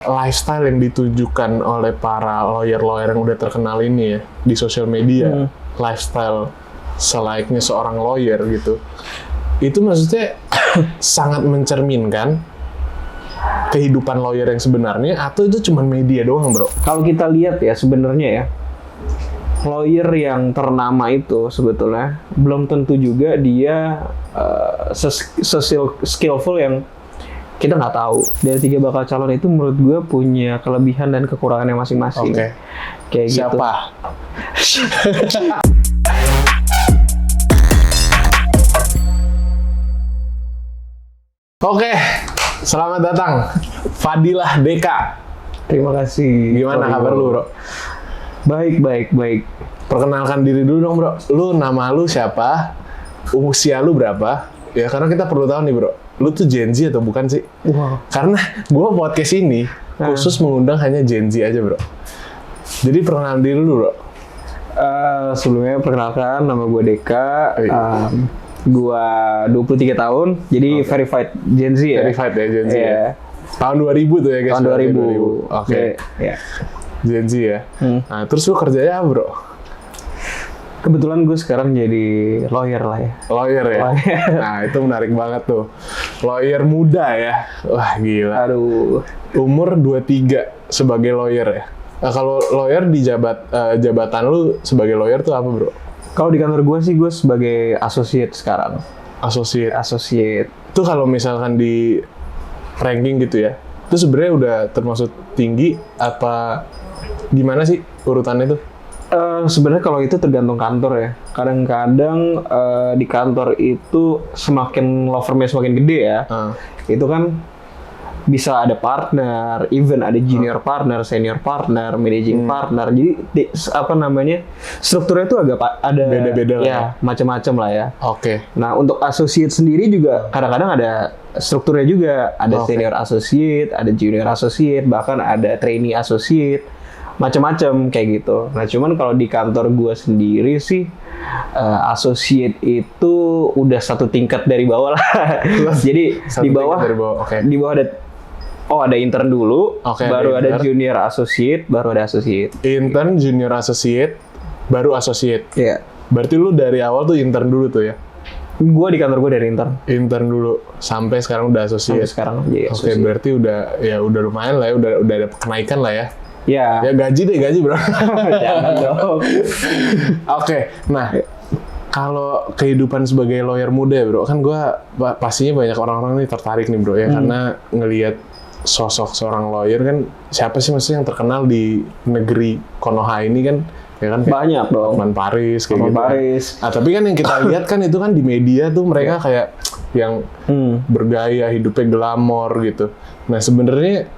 lifestyle yang ditujukan oleh para lawyer-lawyer yang udah terkenal ini ya di sosial media, lifestyle selayaknya seorang lawyer gitu, itu maksudnya sangat mencerminkan kehidupan lawyer yang sebenarnya, atau itu cuma media doang, bro? Kalau kita lihat ya sebenarnya ya, lawyer yang ternama itu sebetulnya belum tentu juga dia skillful yang kita nggak tahu. Dari 3 bakal calon itu menurut gue punya kelebihan dan kekurangannya masing-masing. Oke. Kayak Siapa? gitu. Oke, selamat datang Fadilah Deka. Terima kasih. Gimana kabar lu, bro? Baik. Perkenalkan diri dulu dong, bro. Lu, nama lu siapa? Usia lu berapa? Ya, karena kita perlu tahu nih, bro. Lu tuh Gen Z atau bukan sih? Wow. Karena gua podcast ini khusus mengundang hanya Gen Z aja, bro. Jadi perkenalan diri dulu, bro. Sebelumnya perkenalkan, nama gue Deka. Gue 23 tahun, jadi verified Gen Z ya. Verified ya, Gen Z ya. ya. Tahun 2000 tuh ya, guys. Tahun 2000. Oke. Ya. Gen Z ya. Nah, terus lu kerjanya apa, bro? Kebetulan gue sekarang jadi lawyer lah ya. Lawyer ya? Lawyer. Nah, itu menarik banget tuh. Lawyer muda ya? Wah, gila. Aduh. Umur 23 sebagai lawyer ya? Nah, kalau lawyer di jabatan lu sebagai lawyer tuh apa, bro? Kalau di kantor gue sih, gue sebagai associate sekarang. Associate. Itu kalau misalkan di ranking gitu ya, itu sebenarnya udah termasuk tinggi apa gimana sih urutannya tuh? Sebenarnya kalau itu tergantung kantor ya. Kadang-kadang di kantor itu semakin law firmnya semakin gede ya. Itu kan bisa ada partner, even ada junior partner, senior partner, managing partner. Jadi strukturnya itu agak ada beda-beda lah ya, macam-macam lah ya. Oke. Nah, untuk associate sendiri juga kadang-kadang ada strukturnya juga. Ada senior associate, ada junior associate, bahkan ada trainee associate. Macam-macam kayak gitu. Nah, cuman kalau di kantor gue sendiri sih associate itu udah satu tingkat dari bawah lah. Jadi di bawah ada intern dulu, baru ada junior associate, baru ada associate. Intern, junior associate, baru associate. Iya. Berarti lu dari awal tuh intern dulu tuh ya? Gue di kantor gue dari intern. Intern dulu sampai sekarang udah associate. Sampai sekarang jadi associate. Oke, berarti udah lumayan lah ya, udah ada kenaikan lah ya. Ya. Ya gaji bro. Jangan dong. Oke, nah kalau kehidupan sebagai lawyer muda ya bro, kan gue pastinya banyak orang-orang nih tertarik nih bro ya, karena ngelihat sosok seorang lawyer kan, siapa sih maksudnya yang terkenal di negeri Konoha ini kan, ya kan banyak dong. Hotman Paris kayak gitu. Paris. Nah, tapi kan yang kita lihat kan itu kan di media tuh mereka kayak yang bergaya, hidupnya glamor gitu. Nah sebenarnya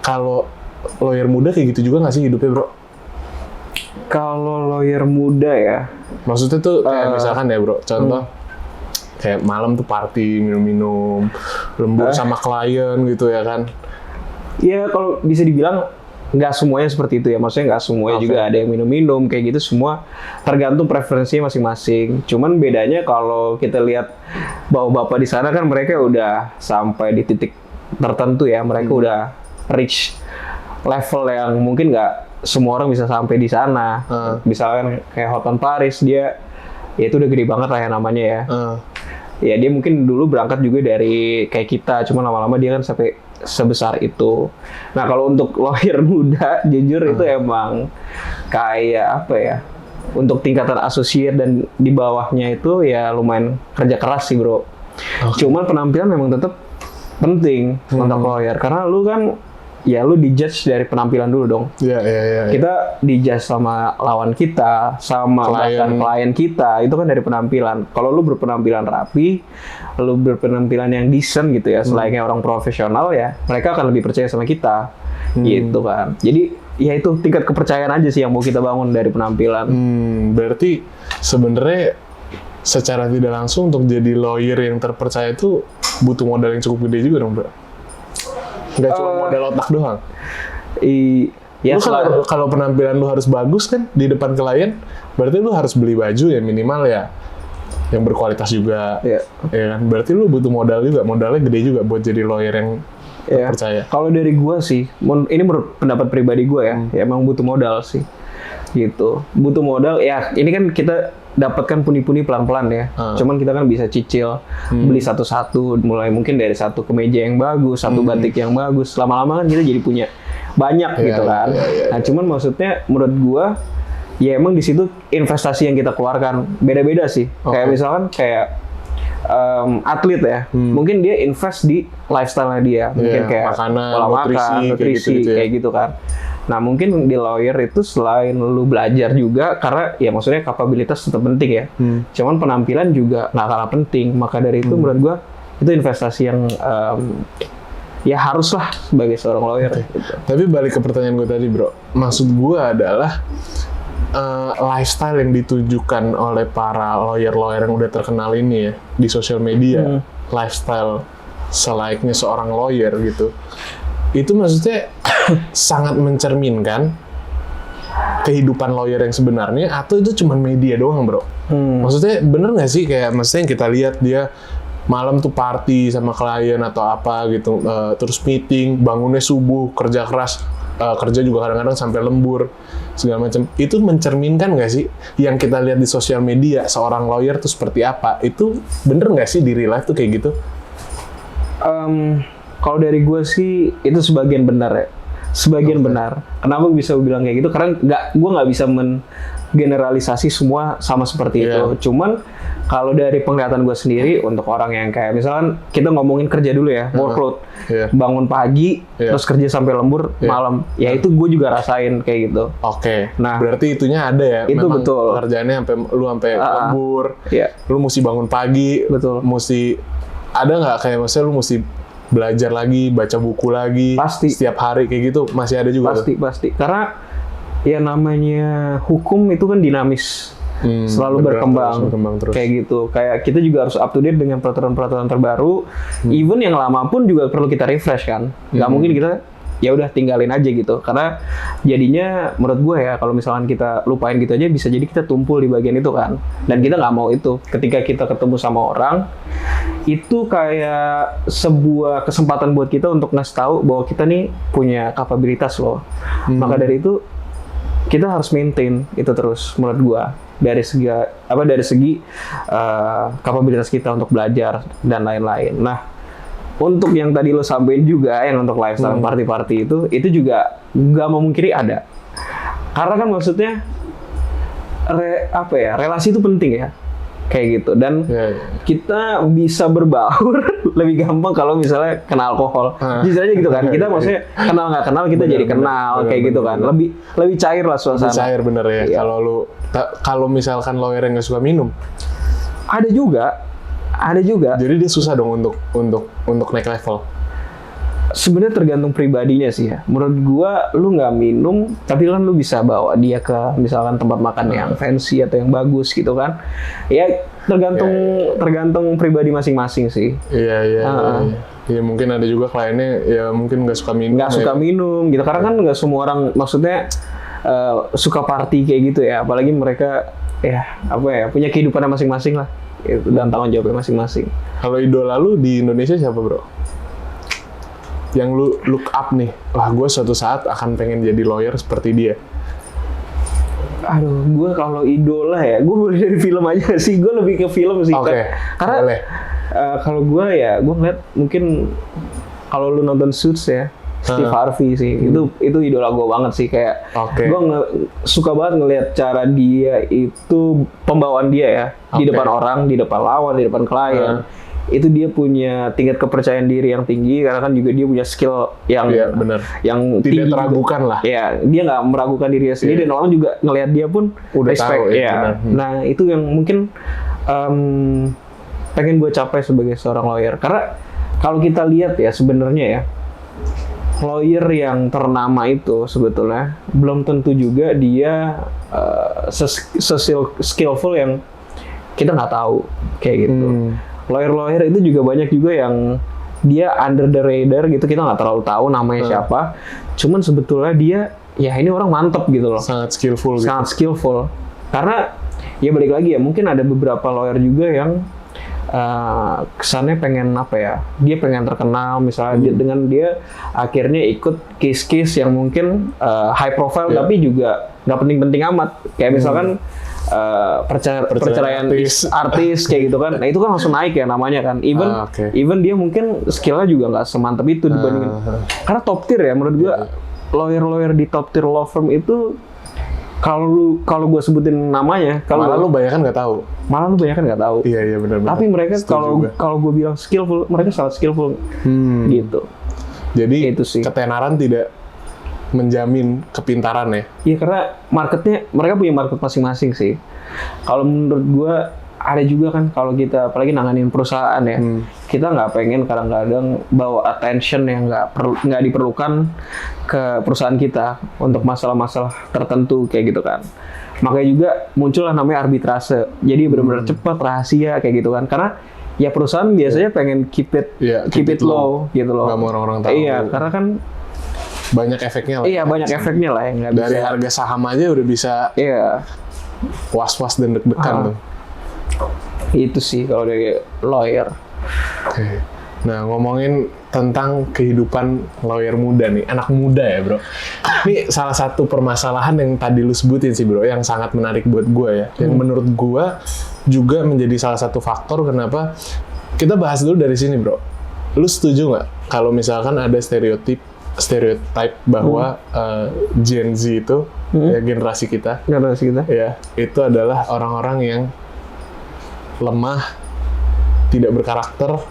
kalau lawyer muda kayak gitu juga nggak sih hidupnya, bro? Kalau lawyer muda ya, maksudnya tuh kayak misalkan ya, bro, contoh kayak malam tuh party, minum-minum, lembur sama klien gitu ya kan? Iya, kalau bisa dibilang nggak semuanya seperti itu ya. Maksudnya nggak semuanya juga ada yang minum-minum kayak gitu. Semua tergantung preferensinya masing-masing. Cuman bedanya kalau kita lihat bapak-bapak di sana kan mereka udah sampai di titik tertentu ya. Mereka udah reach level yang mungkin nggak semua orang bisa sampai di sana. Misalkan kayak Hotman Paris, dia ya itu udah gede banget lah ya namanya ya. Ya dia mungkin dulu berangkat juga dari kayak kita, cuma lama-lama dia kan sampai sebesar itu. Nah kalau untuk lawyer muda, jujur itu emang kayak apa ya? Untuk tingkatan associate dan di bawahnya itu ya lumayan kerja keras sih bro. Cuman penampilan memang tetap penting untuk lawyer, karena lu kan ya lu dijudge dari penampilan dulu dong. Iya. Kita dijudge sama lawan kita, sama bahkan klien kita, itu kan dari penampilan. Kalau lu berpenampilan rapi, lu berpenampilan yang decent gitu ya, selayaknya orang profesional ya, mereka akan lebih percaya sama kita. Gitu kan. Jadi ya itu tingkat kepercayaan aja sih yang mau kita bangun dari penampilan. Berarti sebenarnya secara tidak langsung untuk jadi lawyer yang terpercaya itu butuh modal yang cukup gede juga dong, bro. Nggak cuma modal otak doang. Ya, kalau penampilan lu harus bagus kan di depan klien, berarti lu harus beli baju ya minimal ya yang berkualitas juga. Ya kan? Berarti lu butuh modal juga, modalnya gede juga buat jadi lawyer yang Ya. percaya. Kalau dari gua sih, ini menurut pendapat pribadi gua ya, ya emang butuh modal sih. Gitu. Butuh modal ya. Ini kan kita dapatkan puni-puni pelan-pelan ya. Cuman kita kan bisa cicil, beli satu-satu, mulai mungkin dari satu kemeja yang bagus, satu batik yang bagus. Lama-lama kan kita jadi punya banyak gitu kan. Nah, cuman maksudnya menurut gua ya emang di situ investasi yang kita keluarkan beda-beda sih. Kayak misalkan kayak atlet ya, mungkin dia invest di lifestyle-nya dia, mungkin kayak makanan, pola makan, nutrisi, kayak kayak gitu kan. Nah mungkin di lawyer itu selain lu belajar juga, karena ya maksudnya kapabilitas tetap penting ya, cuman penampilan juga nggak kalah penting. Maka dari itu menurut gua itu investasi yang ya haruslah sebagai seorang lawyer. Gitu. Tapi balik ke pertanyaan gue tadi bro, maksud gue adalah lifestyle yang ditujukan oleh para lawyer-lawyer yang udah terkenal ini ya di sosial media, lifestyle selayaknya seorang lawyer gitu, itu maksudnya sangat mencerminkan kehidupan lawyer yang sebenarnya, atau itu cuma media doang bro? Maksudnya bener nggak sih kayak maksudnya yang kita lihat dia malam tuh party sama klien atau apa gitu, terus meeting, bangunnya subuh, kerja keras, kerja juga kadang-kadang sampai lembur segala macam. Itu mencerminkan nggak sih yang kita lihat di sosial media seorang lawyer tuh seperti apa? Itu bener nggak sih di real life tuh kayak gitu? Kalau dari gue sih itu sebagian benar ya, sebagian benar. Kenapa bisa bilang kayak gitu? Karena gue nggak bisa generalisasi semua sama seperti itu. Cuman kalau dari penglihatan gue sendiri, untuk orang yang kayak misalkan kita ngomongin kerja dulu ya, workload, bangun pagi, terus kerja sampai lembur malam, ya itu gue juga rasain kayak gitu. Nah berarti itunya ada ya, itu memang betul. Pekerjaannya sampai lembur, lu mesti bangun pagi, mesti ada nggak kayak maksudnya lu mesti belajar lagi, baca buku lagi, pasti setiap hari kayak gitu, masih ada juga. Pasti. Karena ya namanya hukum itu kan dinamis. Selalu berkembang terus. Kayak gitu. Kayak kita juga harus up to date dengan peraturan-peraturan terbaru. Even yang lama pun juga perlu kita refresh kan. Nggak mungkin kita ya udah tinggalin aja gitu. Karena jadinya menurut gue ya, kalau misalkan kita lupain gitu aja, bisa jadi kita tumpul di bagian itu kan. Dan kita nggak mau itu. Ketika kita ketemu sama orang, itu kayak sebuah kesempatan buat kita untuk ngasih tahu bahwa kita nih punya kapabilitas loh. Maka dari itu kita harus maintain itu terus menurut gua, dari segi kapabilitas kita untuk belajar dan lain-lain. Nah, untuk yang tadi lo sampein juga, yang untuk lifestyle party-party itu juga nggak memungkiri ada. Karena kan maksudnya relasi itu penting ya, kayak gitu. Dan kita bisa berbaur lebih gampang kalau misalnya kena alkohol. Jujur aja gitu kan. Kita maksudnya kenal nggak kenal, kita jadi kenal kayak gitu kan. Lebih cair lah suasana. Lebih cair bener ya. Kalau misalkan lawyer yang nggak suka minum, ada juga. Jadi dia susah dong untuk naik level. Sebenarnya tergantung pribadinya sih ya. Menurut gua, lu nggak minum, tapi kan lu bisa bawa dia ke misalkan tempat makan yang fancy atau yang bagus gitu kan. Ya tergantung pribadi masing-masing sih. Iya mungkin ada juga kliennya ya mungkin nggak suka minum. Nggak suka minum gitu. Karena kan nggak semua orang maksudnya suka party kayak gitu ya. Apalagi mereka punya kehidupannya masing-masing lah. Dan tanggung jawabnya masing-masing. Kalau idola lu di Indonesia siapa bro? Yang lu look up nih, wah gue suatu saat akan pengen jadi lawyer seperti dia. Aduh, gue kalau idola ya, gue boleh dari film aja sih. Gue lebih ke film sih. Karena kalau gue ngeliat mungkin kalau lu nonton Suits ya, Steve Harvey sih, itu idola gue banget sih. Kayak gue suka banget ngeliat cara dia itu, pembawaan dia ya, di depan orang, di depan lawan, di depan klien. Itu dia punya tingkat kepercayaan diri yang tinggi, karena kan juga dia punya skill yang yang tidak tinggi, teragukan lah. Ya, dia nggak meragukan dirinya sendiri, dan orang juga ngelihat dia pun udah respect. Tahu, ya. Nah itu yang mungkin pengen gue capai sebagai seorang lawyer. Karena kalau kita lihat ya sebenarnya ya, lawyer yang ternama itu sebetulnya belum tentu juga dia skillful yang kita nggak tahu kayak gitu. Lawyer-lawyer itu juga banyak juga yang dia under the radar gitu, kita nggak terlalu tahu namanya siapa. Cuman sebetulnya dia, ya ini orang mantep gitu loh. Sangat skillful. Sangat skillful. Karena ya balik lagi ya, mungkin ada beberapa lawyer juga yang kesannya pengen apa ya? Dia pengen terkenal, misalnya dengan dia akhirnya ikut case-case yang mungkin high profile tapi juga nggak penting-penting amat. Kayak misalkan perceraian artis kayak gitu kan. Nah itu kan langsung naik ya namanya kan. Even dia mungkin skillnya juga nggak semantap itu dibandingin. Karena top tier ya menurut gua. Lawyer-lawyer di top tier law firm itu kalau gue sebutin namanya, malah lu banyak kan nggak tahu. Iya benar. Tapi mereka kalau gue bilang skillful, mereka sangat skillful. Gitu. Jadi itu sih. ketenaran tidak menjamin kepintaran ya. Iya karena mereka punya market masing-masing sih. Kalau menurut gue ada juga kan kalau kita apalagi nanganin perusahaan ya, kita nggak pengen kadang-kadang bawa attention yang nggak diperlukan ke perusahaan kita untuk masalah-masalah tertentu kayak gitu kan. Makanya juga muncullah namanya arbitrase. Jadi benar-benar cepat, rahasia kayak gitu kan. Karena ya perusahaan biasanya pengen keep it low gitu loh. Nggak mau orang-orang tahu. Iya, karena kan banyak efeknya lah. Iya, banyak efeknya lah yang nggak bisa. Dari harga saham aja udah bisa. Iya. Was-was dan deg-degan tuh. Itu sih kalau dari lawyer. Oke. Nah, ngomongin tentang kehidupan lawyer muda nih, anak muda ya bro. Ini salah satu permasalahan yang tadi lu sebutin sih bro, yang sangat menarik buat gue ya. Yang menurut gue juga menjadi salah satu faktor kenapa kita bahas dulu dari sini bro. Lu setuju nggak kalau misalkan ada stereotip bahwa Gen Z itu ya generasi kita ya itu adalah orang-orang yang lemah, tidak berkarakter,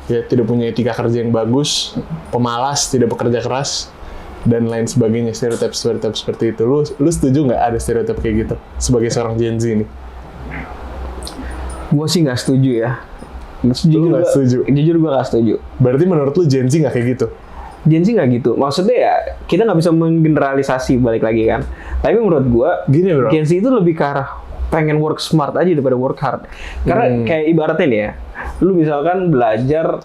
ya tidak punya etika kerja yang bagus, pemalas, tidak bekerja keras, dan lain sebagainya. Stereotip seperti itu. Lu setuju nggak ada stereotip kayak gitu sebagai seorang Gen Z ini? Gue sih nggak setuju ya. Lu nggak setuju? Jujur gue nggak setuju. Berarti menurut lu Gen Z nggak kayak gitu? Gen Z nggak gitu. Maksudnya ya kita nggak bisa menggeneralisasi balik lagi kan. Tapi menurut gue, gini bro, Gen Z itu lebih ke arah pengen work smart aja daripada work hard. Karena kayak ibaratnya nih ya, lu misalkan belajar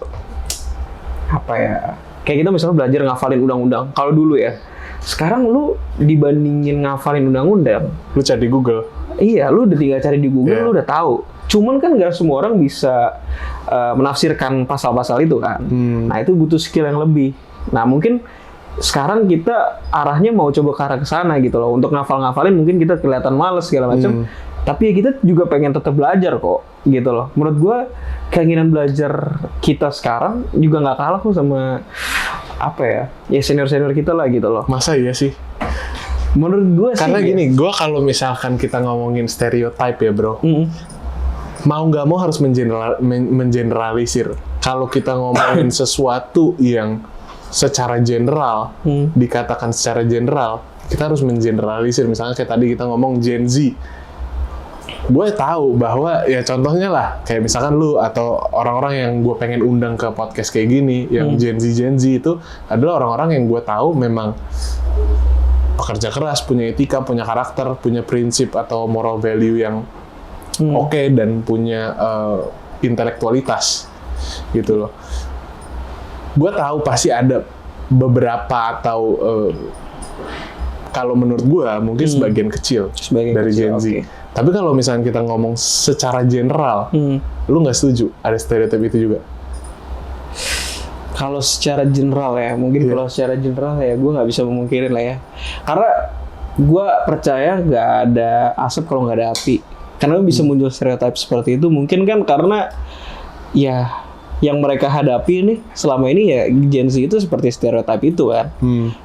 apa ya? Kayak kita misalnya belajar ngafalin undang-undang. Kalau dulu ya, sekarang lu dibandingin ngafalin undang-undang, lu cari di Google. Iya, lu udah tinggal cari di Google, lu udah tahu. Cuman kan nggak semua orang bisa menafsirkan pasal-pasal itu kan. Nah itu butuh skill yang lebih. Nah mungkin sekarang kita arahnya mau coba ke arah ke sana gitu loh. Untuk ngafalin mungkin kita kelihatan males segala macam. Tapi ya kita juga pengen tetap belajar kok, gitu loh. Menurut gue, keinginan belajar kita sekarang juga nggak kalah kok sama apa ya senior-senior kita lah gitu loh. Masa iya sih? Menurut gue sih. Karena gini, gue kalau misalkan kita ngomongin stereotype ya bro, mau nggak mau harus mengeneralisir. Kalau kita ngomongin sesuatu yang secara general, dikatakan secara general, kita harus mengeneralisir. Misalnya kayak tadi kita ngomong Gen Z. Gue tahu bahwa ya contohnya lah kayak misalkan lu atau orang-orang yang gue pengen undang ke podcast kayak gini yang Gen Z itu adalah orang-orang yang gue tahu memang pekerja keras, punya etika, punya karakter, punya prinsip atau moral value yang oke, dan punya intelektualitas gitu loh. Gue tahu pasti ada beberapa atau kalau menurut gue mungkin sebagian kecil dari Gen Z. Okay. Tapi kalau misalnya kita ngomong secara general, lu nggak setuju ada stereotip itu juga? Kalau secara general ya, mungkin kalau secara general ya gue nggak bisa memungkirin lah ya. Karena gue percaya nggak ada asap kalau nggak ada api. Karena bisa muncul stereotip seperti itu mungkin kan karena ya yang mereka hadapi nih selama ini ya Gen Z itu seperti stereotip itu kan.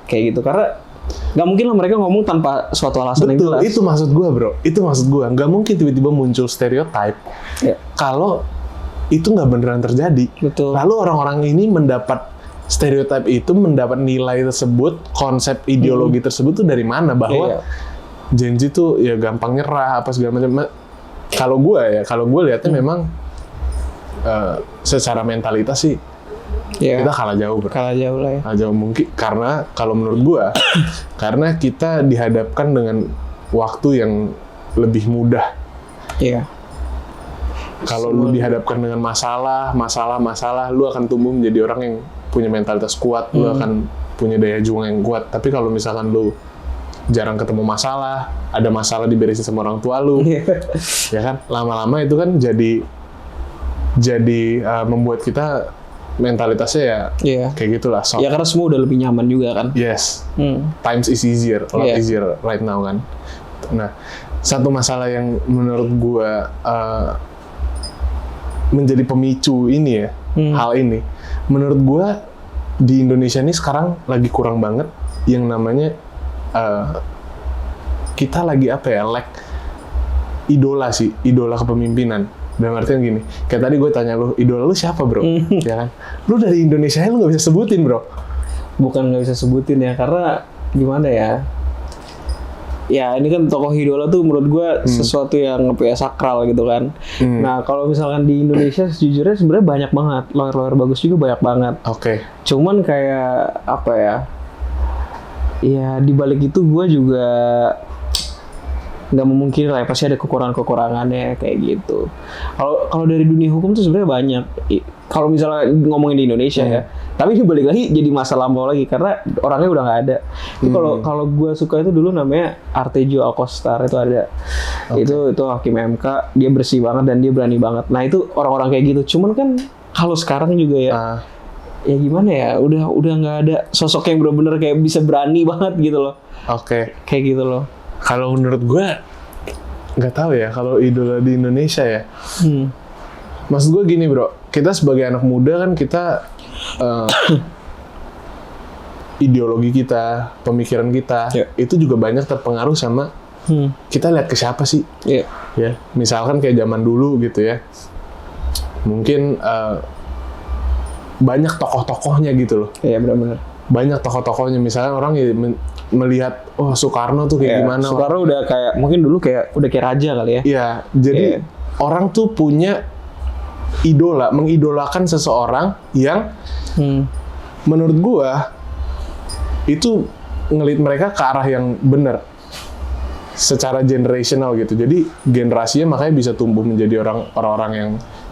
Kayak gitu, karena nggak mungkin lah mereka ngomong tanpa suatu alasan yang jelas. Itu maksud gue bro, itu maksud gue. Nggak mungkin tiba-tiba muncul stereotip kalau itu nggak beneran terjadi. Betul. Lalu orang-orang ini mendapat stereotip itu, mendapat nilai tersebut, konsep ideologi tersebut tuh dari mana? Bahwa Gen Z tuh ya gampang nyerah apa segala macam. Kalau gue lihatnya memang secara mentalitas sih kita kalah jauh bro. Kalah jauh lah ya. Kalah jauh mungkin karena kalau menurut gue karena kita dihadapkan dengan waktu yang lebih mudah. Iya. Kalau lu dihadapkan dengan masalah, lu akan tumbuh menjadi orang yang punya mentalitas kuat, lu akan punya daya juang yang kuat. Tapi kalau misalkan lu jarang ketemu masalah, ada masalah diberesin sama orang tua lu, ya kan, lama-lama itu kan jadi jadi membuat kita mentalitasnya ya Iya. kayak gitulah. Ya karena semua udah lebih nyaman juga kan. Yes, times is easier, a lot easier right now kan. Nah, satu masalah yang menurut gua menjadi pemicu ini ya, hal ini, menurut gua di Indonesia ini sekarang lagi kurang banget yang namanya kita lagi apa ya, lack idola kepemimpinan. Dalam artian gini, kayak tadi gue tanya lu, idola lu siapa bro? Ya kan? Lu dari Indonesia lu nggak bisa sebutin bro. Bukan nggak bisa sebutin ya, karena gimana ya? Ya ini kan tokoh idola tuh menurut gue sesuatu yang apa ya, sakral gitu kan. Nah kalau misalkan di Indonesia sejujurnya sebenarnya banyak banget lawyer-lawyer bagus juga, banyak banget. Oke. Cuman kayak apa ya? Ya di balik itu gue juga nggak memungkiri lah, pasti ada kekurangannya kayak gitu. Kalau dari dunia hukum tuh sebenarnya banyak. Kalau misalnya ngomongin di Indonesia ya, tapi ini balik lagi jadi masa lampau lagi karena orangnya udah nggak ada. Kalau gue suka itu dulu namanya Artejo Alkostar, itu ada. Itu hakim MK, dia bersih banget dan dia berani banget. Nah itu orang-orang kayak gitu. Cuman kan kalau sekarang juga ya, ya gimana ya, udah nggak ada sosok yang benar-benar kayak bisa berani banget gitu loh. Oke. Kayak gitu loh. Kalau menurut gue nggak tahu ya kalau idola di Indonesia ya. Maksud gue gini bro, kita sebagai anak muda kan kita ideologi kita, pemikiran kita itu juga banyak terpengaruh sama kita lihat ke siapa sih. Ya, misalkan kayak zaman dulu gitu ya, mungkin banyak tokoh-tokohnya gitu loh. Iya benar-benar. Banyak tokoh-tokohnya, misalnya orang ya melihat Soekarno tuh kayak gimana. Soekarno udah kayak mungkin dulu kayak udah kayak raja kali ya. Iya, jadi orang tuh punya idola, mengidolakan seseorang yang menurut gua itu ngelit mereka ke arah yang benar secara generational gitu. Jadi generasinya makanya bisa tumbuh menjadi orang-orang yang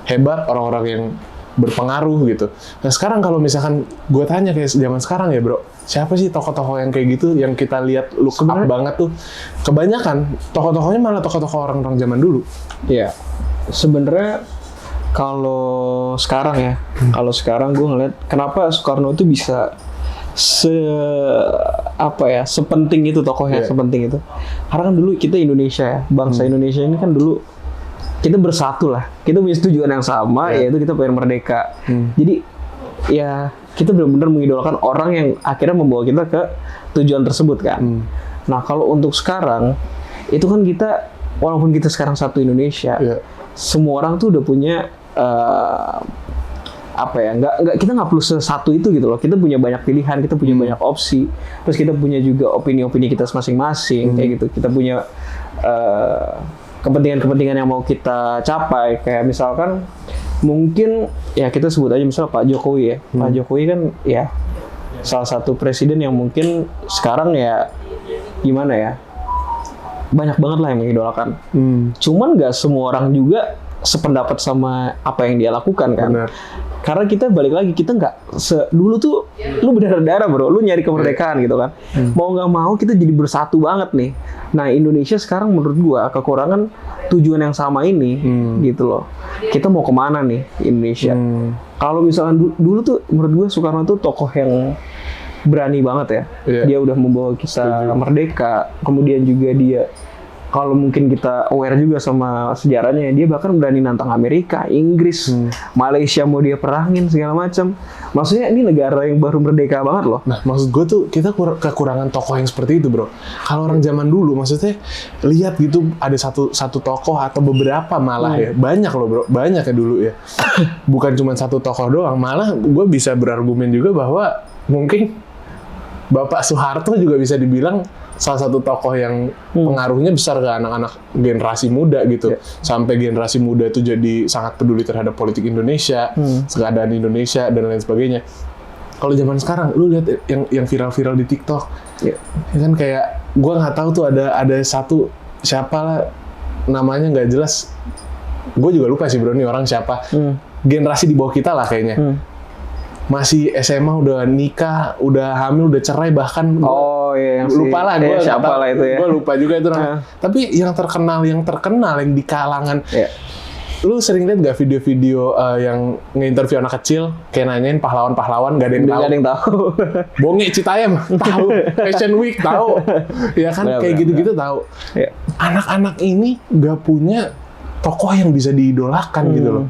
hebat, orang-orang yang berpengaruh gitu. Nah sekarang kalau misalkan gue tanya kayak zaman sekarang ya bro, siapa sih tokoh-tokoh yang kayak gitu yang kita lihat look up banget tuh? Kebanyakan tokoh-tokohnya malah tokoh-tokoh orang-orang zaman dulu. Iya. Sebenarnya kalau sekarang ya, kalau sekarang gue ngeliat kenapa Soekarno itu bisa sepenting itu tokohnya, sepenting itu. Karena kan dulu kita Indonesia ya, bangsa Indonesia ini kan dulu kita bersatu lah, kita punya tujuan yang sama, yaitu kita pengen merdeka. Jadi ya kita benar-benar mengidolakan orang yang akhirnya membawa kita ke tujuan tersebut kan. Nah kalau untuk sekarang itu kan kita, walaupun kita sekarang satu Indonesia, semua orang tuh udah punya kita nggak perlu satu itu gitu loh. Kita punya banyak pilihan, kita punya banyak opsi, terus kita punya juga opini-opini kita masing-masing kayak gitu. Kita punya kepentingan-kepentingan yang mau kita capai, kayak misalkan mungkin ya kita sebut aja misalnya Pak Jokowi ya. Pak Jokowi kan ya salah satu presiden yang mungkin sekarang ya gimana ya, banyak banget lah yang mengidolakan. Cuman nggak semua orang juga sependapat sama apa yang dia lakukan kan. Benar. Karena kita balik lagi, kita nggak dulu tuh lu berdarah-darah bro, lu nyari kemerdekaan gitu kan. Mau nggak mau kita jadi bersatu banget nih. Nah Indonesia sekarang menurut gua kekurangan tujuan yang sama ini gitu loh. Kita mau kemana nih Indonesia? Kalau misalkan dulu tuh menurut gua Soekarno tuh tokoh yang berani banget ya. Dia udah membawa kita merdeka. Kemudian juga dia, kalau mungkin kita aware juga sama sejarahnya, dia bahkan berani nantang Amerika, Inggris, Malaysia mau dia perangin segala macam. Maksudnya ini negara yang baru merdeka banget loh. Nah maksud gue tuh kita kekurangan tokoh yang seperti itu bro. Kalau orang zaman dulu maksudnya lihat gitu ada satu tokoh atau beberapa malah ya, banyak loh bro, banyak ya dulu ya. Bukan cuma satu tokoh doang, malah gue bisa berargumen juga bahwa mungkin Bapak Soeharto juga bisa dibilang salah satu tokoh yang pengaruhnya besar ke anak-anak generasi muda gitu. Sampai generasi muda itu jadi sangat peduli terhadap politik Indonesia, keadaan Indonesia dan lain sebagainya. Kalau zaman sekarang, lu lihat yang viral-viral di TikTok, ya kan kayak gue nggak tahu tuh ada satu siapa lah namanya nggak jelas. Gue juga lupa sih bro, ini orang siapa. Generasi di bawah kita lah kayaknya. Masih SMA udah nikah, udah hamil, udah cerai bahkan. Oh iya, yang lupa lah gue siapa lah itu ya. Gue lupa juga itu namanya. Tapi yang terkenal yang di kalangan lu sering lihat gak video-video yang nge-interview anak kecil kayak nanyain pahlawan-pahlawan gak ada yang tahu. Nggak ada yang tahu. Bonge Citayam tahu, Fashion Week tahu, ya kan kayak gitu-gitu tahu. Ya. Anak-anak ini gak punya tokoh yang bisa diidolakan gitu loh.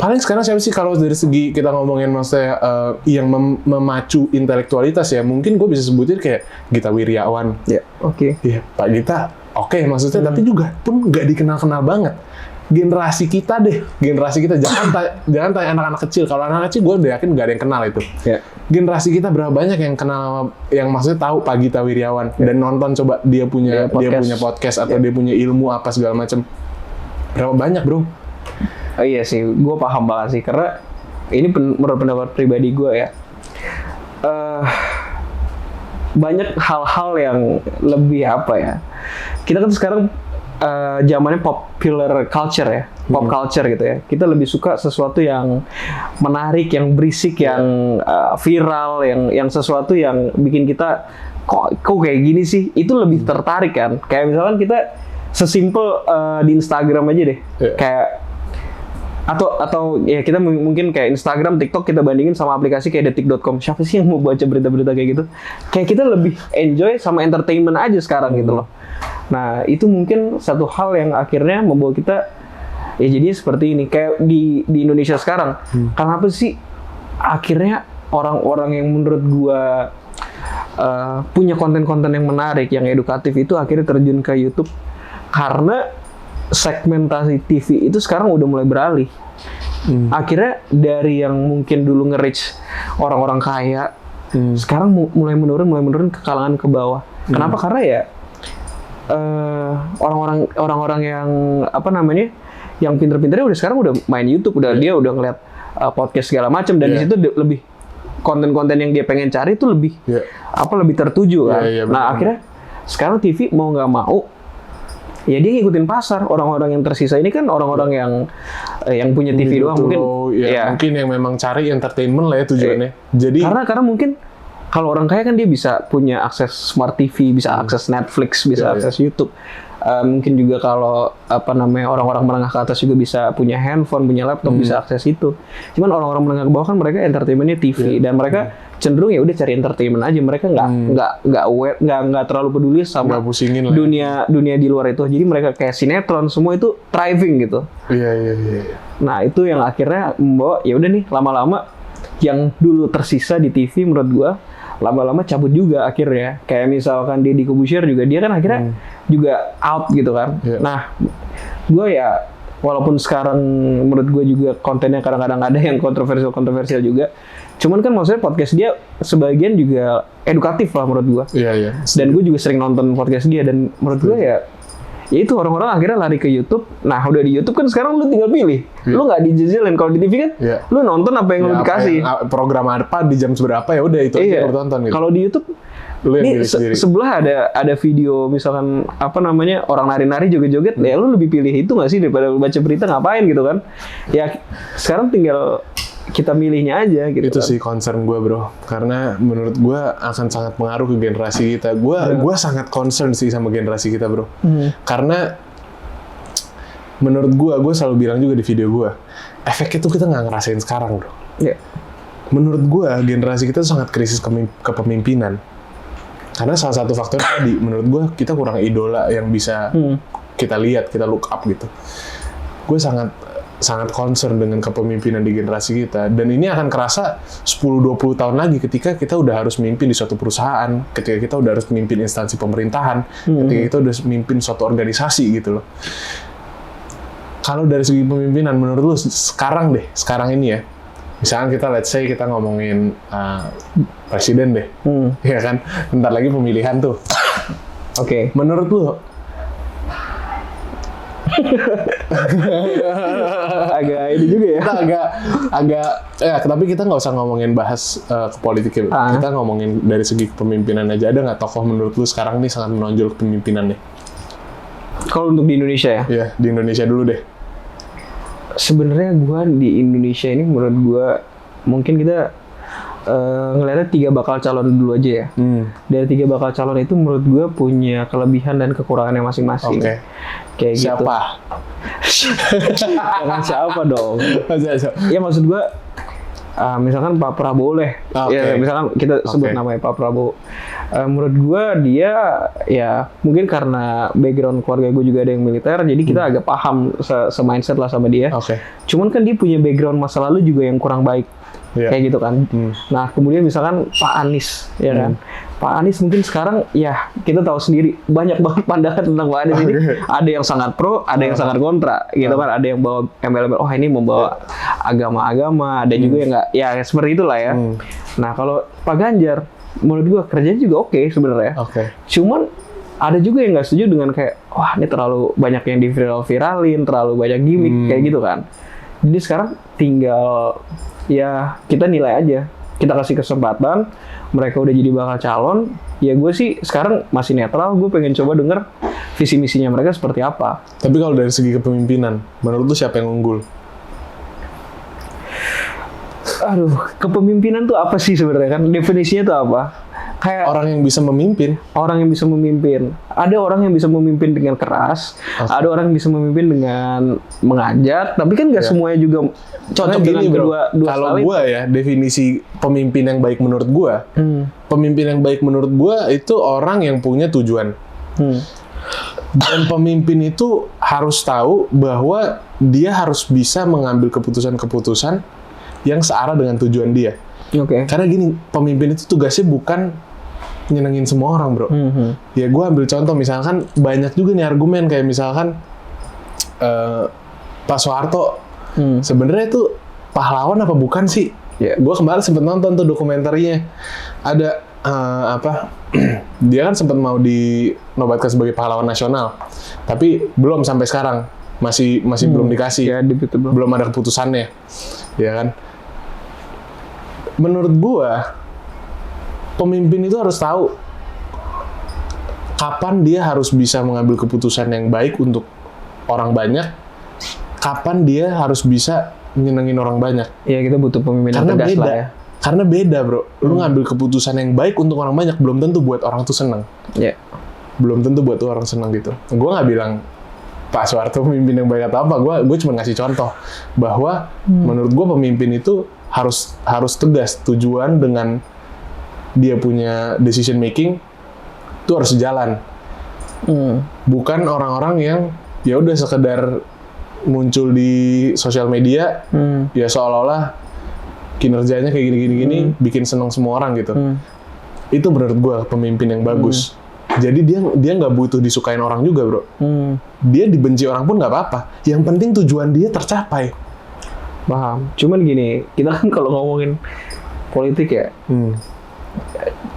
Paling sekarang siapa sih kalau dari segi kita ngomongin maksudnya yang memacu intelektualitas ya, mungkin gue bisa sebutin kayak Gita Wirjawan. Ya, oke. Iya, Pak Gita, oke, maksudnya tapi juga pun nggak dikenal-kenal banget. Generasi kita jangan tanya anak-anak kecil. Kalau anak kecil gue udah yakin nggak ada yang kenal itu. Ya. Generasi kita berapa banyak yang kenal, yang maksudnya tahu Pak Gita Wirjawan dan nonton coba dia punya podcast atau dia punya ilmu apa segala macam. Berapa banyak, bro? Oh iya sih, gue paham banget sih, karena ini menurut pendapat pribadi gue ya, banyak hal-hal yang lebih apa ya, kita kan sekarang zamannya popular culture ya, pop culture gitu ya, kita lebih suka sesuatu yang menarik, yang berisik, yang viral, yang sesuatu yang bikin kita kok kayak gini sih, itu lebih tertarik kan. Kayak misalkan kita sesimpel di Instagram aja deh, kayak atau ya kita mungkin kayak Instagram, TikTok kita bandingin sama aplikasi kayak detik.com. Siapa sih yang mau baca berita-berita kayak gitu? Kayak kita lebih enjoy sama entertainment aja sekarang gitu loh. Nah, itu mungkin satu hal yang akhirnya membawa kita ya jadinya seperti ini. Kayak di Indonesia sekarang. Kenapa sih akhirnya orang-orang yang menurut gua punya konten-konten yang menarik, yang edukatif itu akhirnya terjun ke YouTube? Karena segmentasi TV itu sekarang udah mulai beralih. Akhirnya dari yang mungkin dulu nge-reach orang-orang kaya, sekarang mulai menurun ke kalangan ke bawah. Kenapa? Karena ya orang-orang yang apa namanya, yang pinter-pinternya udah sekarang udah main YouTube, dia udah ngeliat podcast segala macam, dan di situ lebih konten-konten yang dia pengen cari itu lebih lebih tertuju kan. Nah akhirnya sekarang TV mau nggak mau ya dia ngikutin pasar. Orang-orang yang tersisa ini kan orang-orang yang punya TV doang mungkin. Mungkin yang memang cari entertainment lah ya tujuannya. Jadi karena mungkin kalau orang kaya kan dia bisa punya akses smart TV, bisa akses Netflix, bisa akses YouTube. Mungkin juga kalau apa namanya orang-orang menengah ke atas juga bisa punya handphone, punya laptop, bisa akses itu. Cuman orang-orang menengah ke bawah kan mereka entertainmentnya TV, dan mereka cenderung ya udah cari entertainment aja. Mereka nggak terlalu peduli sama dunia di luar itu. Jadi mereka kayak sinetron semua itu thriving gitu. Iya. Nah itu yang akhirnya membawa ya udah nih lama-lama yang dulu tersisa di TV menurut gua lama-lama cabut juga akhirnya. Kayak misalkan Deddy Corbuzier juga, dia kan akhirnya juga out gitu kan. Nah gua ya walaupun sekarang menurut gue juga kontennya kadang-kadang ada yang kontroversial juga, cuman kan maksudnya podcast dia sebagian juga edukatif lah menurut gue. Iya. Dan gue juga sering nonton podcast dia, dan menurut gue ya itu orang-orang akhirnya lari ke YouTube. Nah udah di YouTube kan sekarang lu tinggal pilih, lu nggak dijejelin. Kalau di TV kan lu nonton apa yang lu dikasih, program apa di jam seberapa ya udah itu aja lu tonton gitu. Kalau di YouTube ini sebelah ada video misalkan apa namanya orang nari-nari joget-joget, ya lu lebih pilih itu nggak sih daripada baca berita, ngapain gitu kan? Ya sekarang tinggal kita milihnya aja gitu. Itu sih concern gue bro, karena menurut gue akan sangat pengaruh ke generasi kita. Gue sangat concern sih sama generasi kita bro, karena menurut gue selalu bilang juga di video gue, efeknya tuh kita nggak ngerasain sekarang bro. Menurut gue generasi kita sangat krisis kepemimpinan. Karena salah satu faktor tadi, menurut gue kita kurang idola yang bisa kita lihat, kita look up gitu. Gue sangat concern dengan kepemimpinan di generasi kita. Dan ini akan kerasa 10-20 tahun lagi ketika kita udah harus memimpin di suatu perusahaan, ketika kita udah harus memimpin instansi pemerintahan, ketika kita udah memimpin suatu organisasi gitu loh. Kalau dari segi pemimpinan, menurut lu sekarang ini ya, misalkan kita let's say kita ngomongin presiden deh, ya kan, bentar lagi pemilihan tuh. Oke. Menurut lu agak ini juga ya. Agak tapi kita nggak usah ngomongin bahas ke politik ya. Kita ngomongin dari segi kepemimpinan aja. Ada nggak tokoh menurut lu sekarang nih sangat menonjol kepemimpinannya? Kalau untuk di Indonesia ya? Iya, di Indonesia dulu deh. Sebenarnya gue di Indonesia ini menurut gue mungkin kita ngeliatnya 3 bakal calon dulu aja ya. Dari 3 bakal calon itu menurut gue punya kelebihan dan kekurangannya masing-masing. Oke. Kayak Siapa? gitu. Jangan siapa dong. Ya maksud gue, misalkan Pak Prabowo deh. Oke. Ya, misalkan kita sebut Oke. namanya Pak Prabowo. Menurut gue dia ya mungkin karena background keluarga gue juga ada yang militer, jadi kita agak paham se-mindset lah sama dia. Oke. Cuman kan dia punya background masa lalu juga yang kurang baik. Iya. Kayak gitu kan. Nah, kemudian misalkan Pak Anies, ya kan. Pak Anies mungkin sekarang ya kita tahu sendiri banyak banget pandangan tentang Pak Anies ini. Ada yang sangat pro, ada yang sangat kontra, gitu kan. Ada yang bawa embel-embel, oh ini membawa agama-agama, ada juga yang nggak, ya seperti itulah ya. Nah, kalau Pak Ganjar, menurut gua kerjanya juga oke sebenarnya. Oke. Cuman ada juga yang nggak setuju dengan kayak, wah ini terlalu banyak yang di-viralin, terlalu banyak gimmick, kayak gitu kan. Jadi sekarang tinggal ya kita nilai aja, kita kasih kesempatan, mereka udah jadi bakal calon, ya gue sih sekarang masih netral, gue pengen coba denger visi misinya mereka seperti apa. Tapi kalau dari segi kepemimpinan, menurut lu siapa yang unggul? Aduh, kepemimpinan tuh apa sih sebenarnya kan? Definisinya tuh apa? Kayak Orang yang bisa memimpin. orang yang bisa memimpin. Ada orang yang bisa memimpin dengan keras, ada orang yang bisa memimpin dengan mengajak, tapi kan nggak semuanya juga cocok dengan kedua kalau style itu. gue ya, definisi pemimpin yang baik menurut gue, pemimpin yang baik menurut gue itu orang yang punya tujuan. Dan pemimpin itu harus tahu bahwa dia harus bisa mengambil keputusan-keputusan yang searah dengan tujuan dia. Oke. Karena gini, pemimpin itu tugasnya bukan nyenengin semua orang, bro. Ya gue ambil contoh, misalkan banyak juga nih argumen kayak misalkan Pak Soeharto sebenarnya itu pahlawan apa bukan sih? Yeah. Gue kemarin sempet nonton tuh dokumenterinya. Ada dia kan sempat mau dinobatkan sebagai pahlawan nasional, tapi belum sampai sekarang, masih belum dikasih, Ya, belum ada keputusannya, ya kan? Menurut gua, pemimpin itu harus tahu kapan dia harus bisa mengambil keputusan yang baik untuk orang banyak, kapan dia harus bisa nyenengin orang banyak. Ya kita butuh pemimpin yang Karena tegas beda, lah ya. karena beda, bro. Lu ngambil keputusan yang baik untuk orang banyak, belum tentu buat orang tuh seneng. Ya. Belum tentu buat orang seneng gitu. Gua nggak bilang Pak Soeharto pemimpin yang baik atau apa. Gue cuma ngasih contoh bahwa menurut gua pemimpin itu harus tegas, tujuan dengan dia punya decision making itu harus sejalan. Bukan orang-orang yang ya udah sekedar muncul di sosial media, ya seolah-olah kinerjanya kayak gini-gini, bikin seneng semua orang gitu. Itu menurut gua pemimpin yang bagus. Jadi dia nggak butuh disukain orang juga, bro. Dia dibenci orang pun nggak apa-apa. Yang penting tujuan dia tercapai. Paham. Cuman gini, kita kan kalau ngomongin politik ya,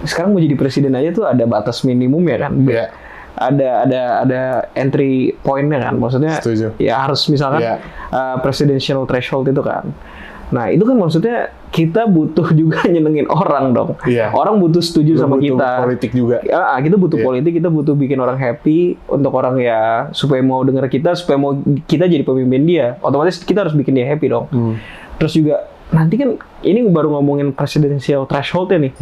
sekarang mau jadi presiden aja tuh ada batas minimum ya kan. Ya. Ada entry point-nya kan. Maksudnya Setuju. ya harus misalkan presidential threshold itu kan. Nah, itu kan maksudnya kita butuh juga nyenengin orang dong. Iya. Orang butuh setuju sama Butuh kita. politik juga. Ya, kita butuh politik, kita butuh bikin orang happy, untuk orang ya supaya mau denger kita, supaya mau kita jadi pemimpin dia. Otomatis kita harus bikin dia happy dong. Terus juga nanti kan ini baru ngomongin presidential threshold-nya nih.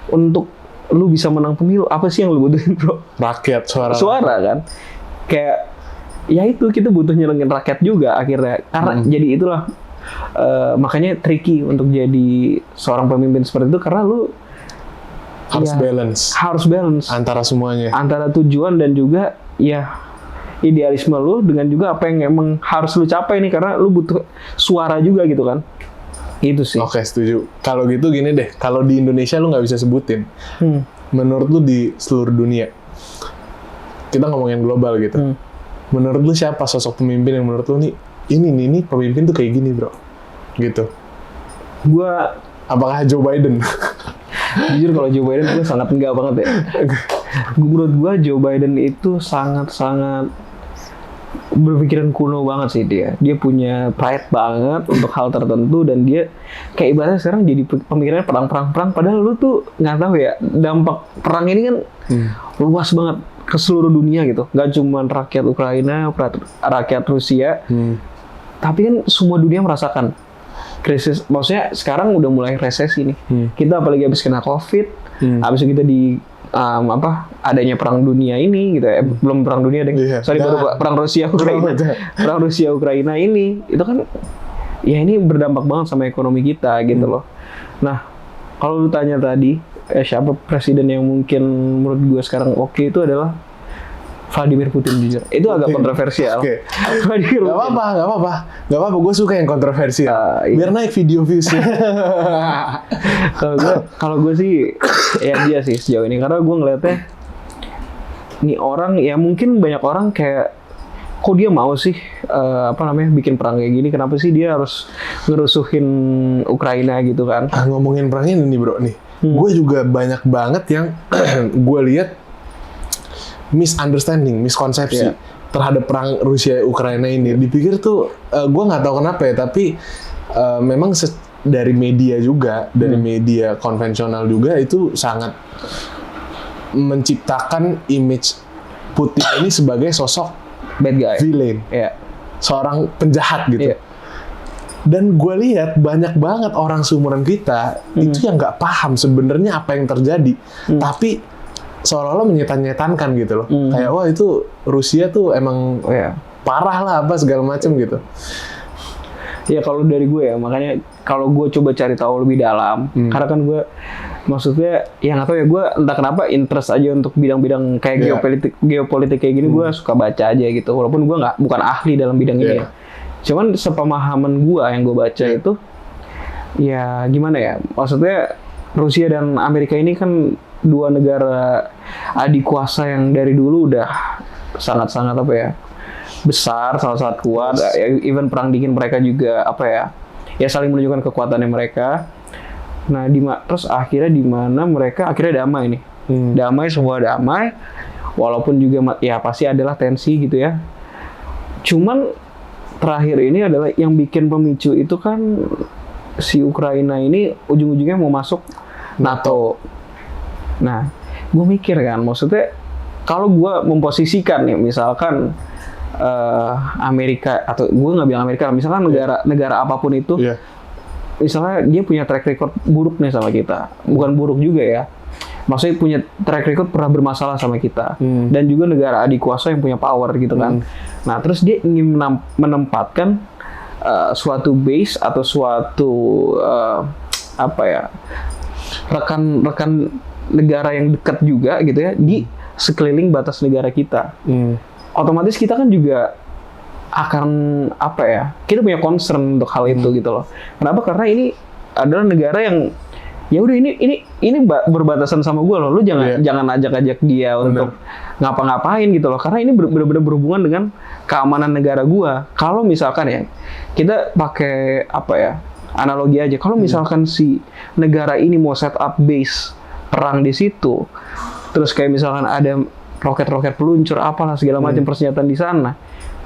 Untuk lu bisa menang pemilu, apa sih yang lu butuhin, bro? Rakyat, Suara kan. Kayak ya itu kita butuh nyenengin rakyat juga akhirnya. Karena jadi itulah makanya tricky untuk jadi seorang pemimpin seperti itu, karena lu harus balance antara semuanya, antara tujuan dan juga ya idealisme lu dengan juga apa yang emang harus lu capai nih, karena lu butuh suara juga gitu kan. Itu sih. Oke, setuju. Kalau gitu gini deh, kalau di Indonesia lu nggak bisa sebutin, menurut lu di seluruh dunia, kita ngomongin global gitu, menurut lu siapa sosok pemimpin yang menurut lu nih ini pemimpin tuh kayak gini, bro, gitu? Apakah Joe Biden? Jujur kalau Joe Biden gue sangat enggak banget ya. Menurut gue Joe Biden itu sangat berpikiran kuno banget sih dia. Dia punya pride banget untuk hal tertentu, dan dia kayak ibaratnya sekarang jadi pemikirannya perang. Padahal lu tuh nggak tahu ya dampak perang ini kan luas banget ke seluruh dunia gitu. Nggak cuma rakyat Ukraina, rakyat Rusia. Tapi kan semua dunia merasakan krisis, maksudnya sekarang udah mulai resesi nih. Kita apalagi habis kena COVID, habis itu kita di adanya perang dunia ini gitu ya. Belum perang dunia deh. Baru perang Rusia Ukraina. Perang Rusia Ukraina ini itu kan ya ini berdampak banget sama ekonomi kita gitu loh. Nah, kalau lu tanya tadi siapa presiden yang mungkin menurut gue sekarang oke, itu adalah Vladimir Putin jujur. Itu agak kontroversial. Gak apa-apa. Gue suka yang kontroversial. Biar naik video views-nya. Kalau gue sih, ya dia sih sejauh ini. Karena gue ngeliatnya, nih orang, ya mungkin banyak orang kayak, kok dia mau sih, bikin perang kayak gini? Kenapa sih dia harus ngerusuhin Ukraina gitu kan? Ngomongin perang ini nih bro nih. Gue juga banyak banget yang gue lihat misunderstanding, miskonsepsi terhadap perang Rusia Ukraina ini. Dipikir tuh, gue nggak tahu kenapa ya, tapi memang dari media juga, dari media konvensional juga itu sangat menciptakan image Putin ini sebagai sosok bad guy, villain, seorang penjahat gitu. Dan gue lihat banyak banget orang seumuran kita itu yang nggak paham sebenarnya apa yang terjadi, tapi seolah-olah menyetan-nyetankan gitu loh. Kayak wah itu Rusia tuh emang parah lah apa segala macam gitu. Ya kalau dari gue ya, makanya kalau gue coba cari tahu lebih dalam, karena kan gue maksudnya ya nggak tahu ya, gue entah kenapa interest aja untuk bidang-bidang kayak geopolitik kayak gini, gue suka baca aja gitu. Walaupun gue bukan ahli dalam bidang ini ya. Cuman sepemahaman gue yang gue baca itu ya gimana ya, maksudnya Rusia dan Amerika ini kan dua negara adik kuasa yang dari dulu udah sangat-sangat besar, sangat-sangat kuat. Even perang dingin mereka juga saling menunjukkan kekuatannya mereka. Nah, terus akhirnya di mana mereka akhirnya damai nih. Semua damai. Walaupun juga ya pasti adalah tensi gitu ya. Cuman terakhir ini adalah yang bikin pemicu itu kan si Ukraina ini ujung-ujungnya mau masuk NATO. Nah, gue mikir kan, maksudnya kalau gue memposisikan nih, misalkan Amerika, atau gue nggak bilang Amerika, misalkan negara apapun itu, misalnya dia punya track record buruk nih sama kita, bukan buruk juga ya, maksudnya punya track record pernah bermasalah sama kita, dan juga negara adik kuasa yang punya power gitu kan. Nah, terus dia ingin menempatkan suatu base atau suatu rekan negara yang dekat juga gitu ya di sekeliling batas negara kita. Otomatis kita kan juga akan kita punya concern untuk hal itu gitu loh. Kenapa? Karena ini adalah negara yang ya udah ini berbatasan sama gue loh. Lu jangan ajak-ajak dia untuk ngapa-ngapain gitu loh. Karena ini benar-benar berhubungan dengan keamanan negara gue. Kalau misalkan ya kita pakai analogi aja. Kalau misalkan si negara ini mau set up base perang di situ, terus kayak misalkan ada roket-roket peluncur apalah segala macam persenjataan di sana,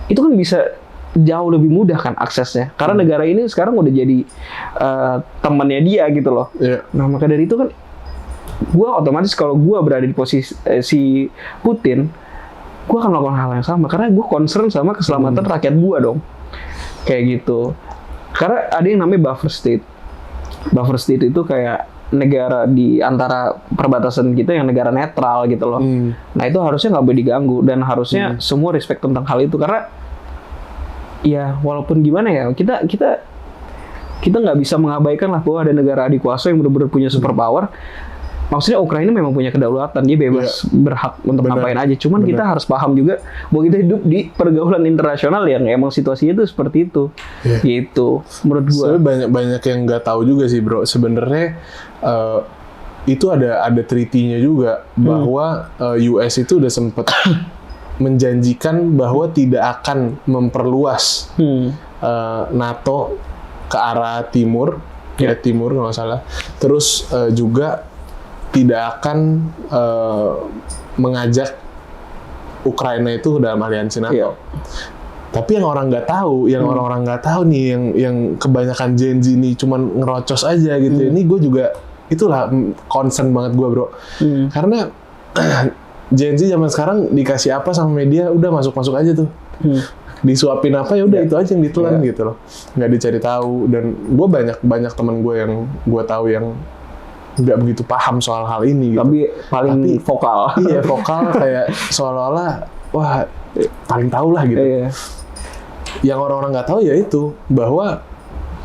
itu kan bisa jauh lebih mudah kan aksesnya, karena negara ini sekarang udah jadi temannya dia gitu loh. Nah, maka dari itu kan gue otomatis kalau gue berada di posisi si Putin, gue akan melakukan hal yang sama karena gue concern sama keselamatan rakyat gue dong, kayak gitu. Karena ada yang namanya buffer state. Buffer state itu kayak negara di antara perbatasan kita yang negara netral gitu loh. Nah, itu harusnya nggak boleh diganggu dan harusnya semua respect tentang hal itu, karena ya walaupun gimana ya kita nggak bisa mengabaikan lah bahwa ada negara adik kuasa yang benar-benar punya superpower. Maksudnya Ukraina memang punya kedaulatan, dia bebas berhak untuk ngapain aja. Cuman kita harus paham juga bahwa kita hidup di pergaulan internasional yang emang situasinya itu seperti itu. Gitu, menurut gua. Soalnya banyak yang nggak tahu juga sih bro. Sebenarnya itu ada treaty-nya juga bahwa US itu udah sempet menjanjikan bahwa tidak akan memperluas NATO ke arah timur, timur kalau nggak salah. Terus juga tidak akan mengajak Ukraina itu dalam aliansi NATO. Tapi yang orang nggak tahu, orang-orang nggak tahu nih, yang kebanyakan Gen Z ini cuman ngerocos aja gitu. Ini gue juga itulah concern banget gue bro, karena Gen Z zaman sekarang dikasih apa sama media udah masuk aja tuh. disuapin apa ya udah Iya. itu aja yang ditelan Iya. gitu loh, nggak dicari tahu. Dan gue banyak teman gue yang gue tahu yang nggak begitu paham soal hal ini gitu. Tapi paling Tapi- vokal. Iya, vokal kayak seolah-olah wah paling tahu lah gitu. Iya. Yang orang-orang nggak tahu ya itu bahwa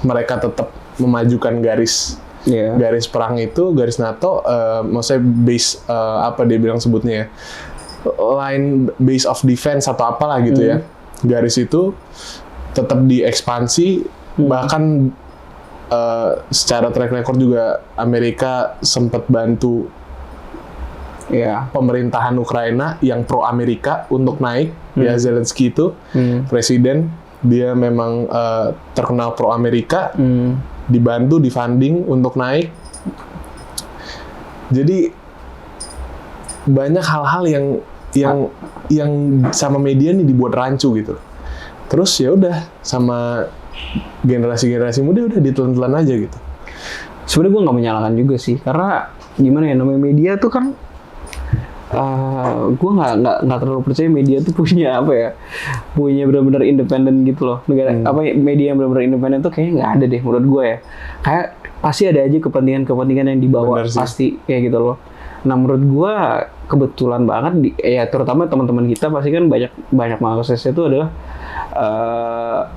mereka tetap memajukan garis Iya. perang itu, garis NATO, maksudnya base apa dia bilang sebutnya ya, line base of defense atau apalah gitu ya. Garis itu tetap diekspansi, bahkan secara track record juga Amerika sempat bantu Iya. pemerintahan Ukraina yang pro Amerika untuk naik. Ya Zelensky itu presiden, dia memang terkenal pro Amerika, dibantu, difunding untuk naik. Jadi banyak hal-hal yang sama media nih dibuat rancu gitu. Terus ya udah sama generasi muda udah ditelan-telan aja gitu. Sebenarnya gue nggak menyalahkan juga sih, karena gimana ya, namanya media tuh kan, gue nggak terlalu percaya media tuh punya apa ya, punya benar-benar independen gitu loh. Negara apa ya, media yang benar-benar independen tuh kayaknya nggak ada deh menurut gue ya. Kayak pasti ada aja kepentingan yang dibawa, Benar sih. pasti kayak gitu loh. Nah menurut gue kebetulan banget ya, terutama teman-teman kita pasti kan banyak aksesnya itu adalah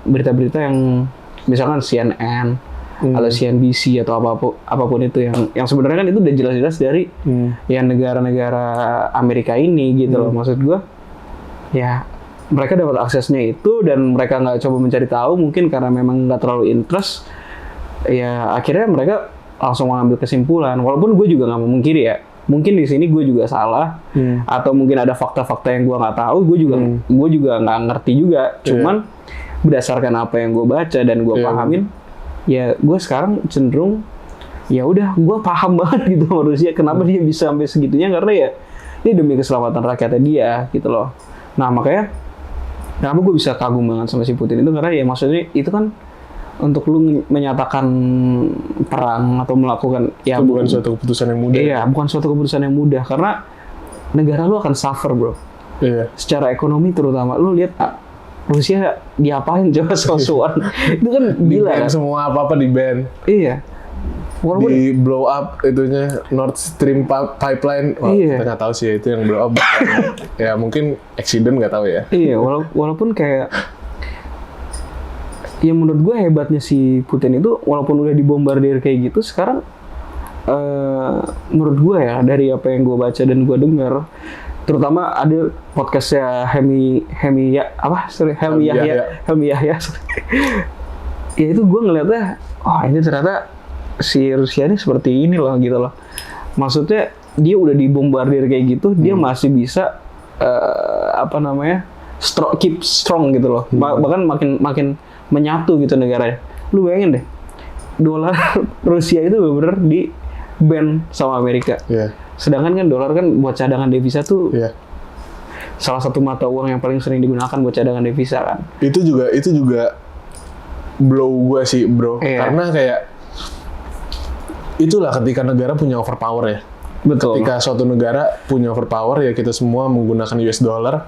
berita-berita yang misalkan CNN atau CNBC atau apapun itu yang sebenarnya kan itu udah jelas-jelas dari yang negara-negara Amerika ini gitu loh. Maksud gue ya mereka dapat aksesnya itu dan mereka nggak coba mencari tahu, mungkin karena memang nggak terlalu interest, ya akhirnya mereka langsung mengambil kesimpulan. Walaupun gue juga nggak memungkiri ya, mungkin di sini gue juga salah, atau mungkin ada fakta-fakta yang gue nggak tahu, gue juga nggak ngerti juga. Cuman berdasarkan apa yang gue baca dan gue pahamin, ya gue sekarang cenderung ya udah gue paham banget gitu Rusia kenapa dia bisa sampai segitunya, karena ya ini demi keselamatan rakyatnya dia gitu loh. Nah makanya kenapa gue bisa kagum banget sama si Putin itu, karena ya maksudnya itu kan untuk lu menyatakan perang atau melakukan ya Itu bukan suatu keputusan yang mudah. iya, bukan suatu keputusan yang mudah, karena negara lu akan suffer bro, Iya. secara ekonomi terutama. Lu lihat Rusia diapain coba soal itu kan gila Di-ban kan. semua apa-apa di-ban. Iya, walaupun Di blow up itunya Nord Stream pipeline. Wah, Iya. kita nggak tahu sih itu yang blow up. Ya mungkin accident nggak tahu ya. iya, walaupun kayak ya menurut gue hebatnya si Putin itu, walaupun udah dibombardir kayak gitu, sekarang menurut gue ya, dari apa yang gue baca dan gue dengar, terutama ada podcastnya Helmi Yahya. Ya itu gue ngeliatnya, oh ini ternyata si Rusia ini seperti ini loh gitu loh. Maksudnya dia udah dibombardir kayak gitu, dia masih bisa keep strong gitu loh. Bahkan makin menyatu gitu negaranya. Lu bayangin deh, dolar Rusia itu bener-bener di ban sama Amerika. Iya. Sedangkan kan dolar kan buat cadangan devisa tuh Iya. salah satu mata uang yang paling sering digunakan buat cadangan devisa kan. Itu juga blow gue sih bro. Iya. Karena kayak itulah ketika negara punya overpower ya. Betul. Ketika suatu negara punya overpower ya, kita semua menggunakan US dollar,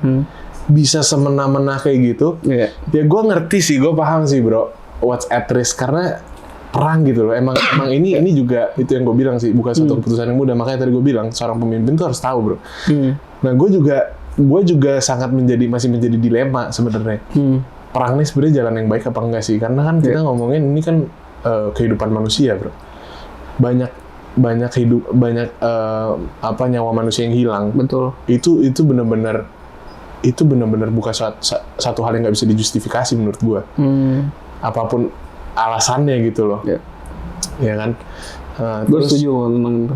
bisa semena-mena kayak gitu. Iya. Ya gue ngerti sih, gue paham sih bro, what's at risk, karena perang gitu loh. Emang ini juga itu yang gue bilang sih, bukan suatu keputusan yang mudah. Makanya tadi gue bilang seorang pemimpin tuh harus tahu bro. Nah gue juga sangat masih menjadi dilema sebenarnya. Perang ini sebenarnya jalan yang baik apa enggak sih? Karena kan kita ngomongin ini kan kehidupan manusia bro. Banyak nyawa manusia yang hilang. Betul. Itu benar-benar bukan satu hal yang nggak bisa dijustifikasi menurut gua. Apapun alasannya gitu loh. Iya. Ya kan. Gue Terus setuju tentang itu.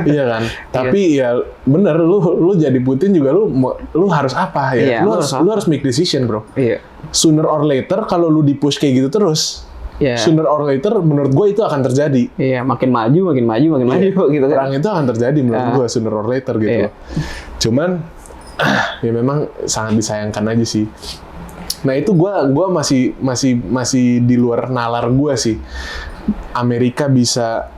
iya kan. Tapi ya bener, lu jadi Putin juga lu harus apa ya? Iya, lu harus make decision bro. Iya. Sooner or later kalau lu di-push kayak gitu terus, Iya. sooner or later menurut gue itu akan terjadi. Iya, makin maju gitu kan. Perang itu akan terjadi menurut gue sooner or later gitu. Iya. Cuman ya memang sangat disayangkan aja sih. Nah itu gue masih di luar nalar gue sih. Amerika bisa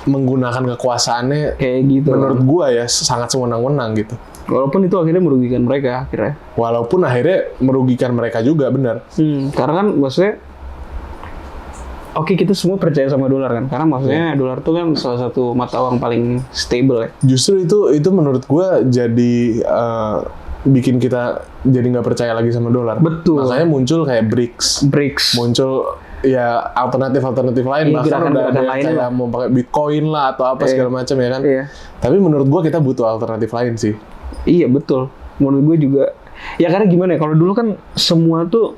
menggunakan kekuasaannya Kayak gitu. menurut gue ya sangat sewenang-wenang gitu. Walaupun itu akhirnya merugikan mereka akhirnya. Walaupun akhirnya merugikan mereka juga, benar. Karena kan maksudnya oke, kita semua percaya sama dolar kan, karena maksudnya dolar tuh kan salah satu mata uang paling stable ya. Justru itu menurut gue jadi bikin kita jadi nggak percaya lagi sama dolar. Betul. Makanya muncul kayak BRICS. Muncul ya alternatif lain, bahkan udah ada kayak mau pakai Bitcoin lah atau apa segala macam ya kan. Tapi menurut gue kita butuh alternatif lain sih. Iya betul. Menurut gue juga. Ya karena gimana ya, kalau dulu kan semua tuh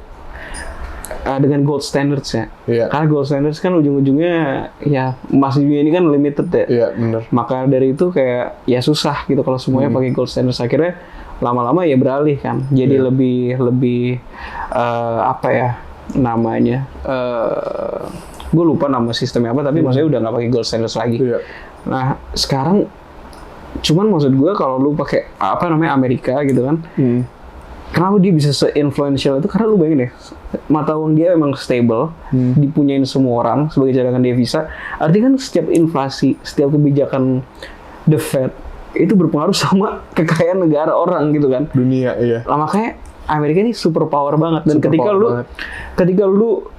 dengan gold standards ya. Karena gold standards kan ujung-ujungnya ya emas dunia ini kan limited ya. Iya benar. Maka dari itu kayak ya susah gitu kalau semuanya pakai gold standards. Akhirnya lama-lama ya beralih kan. Jadi lebih apa ya namanya? Gue lupa nama sistemnya apa, tapi maksudnya udah nggak pakai gold standards lagi. Nah sekarang cuman maksud gue kalau lu pakai apa namanya Amerika gitu kan. Kenapa dia bisa se-influential itu? Karena lu bayangin deh, mata uang dia emang stable, dipunyain semua orang sebagai cadangan devisa. Artinya kan setiap inflasi, setiap kebijakan the Fed itu berpengaruh sama kekayaan negara orang gitu kan. Dunia, iya. Nah, makanya Amerika ini super power banget. Dan ketika lu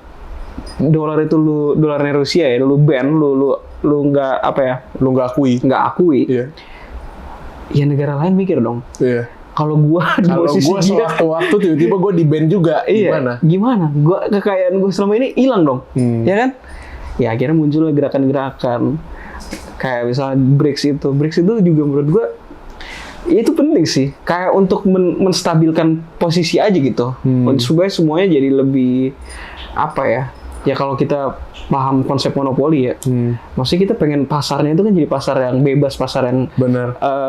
dolarnya Rusia ya, lu ban, lu nggak apa ya? Lu nggak akui. Iya. Ya negara lain mikir dong. Iya. Kalau gue sewaktu-waktu tiba-tiba gue di-ban juga, gimana? Kekayaan gue selama ini hilang dong, ya kan? Ya akhirnya muncul gerakan-gerakan kayak misalnya BRICS itu juga menurut gue ya itu penting sih, kayak untuk menstabilkan posisi aja gitu, supaya semuanya jadi lebih apa ya? Ya kalau kita paham konsep monopoli ya, maksudnya kita pengen pasarnya itu kan jadi pasar yang bebas, pasar yang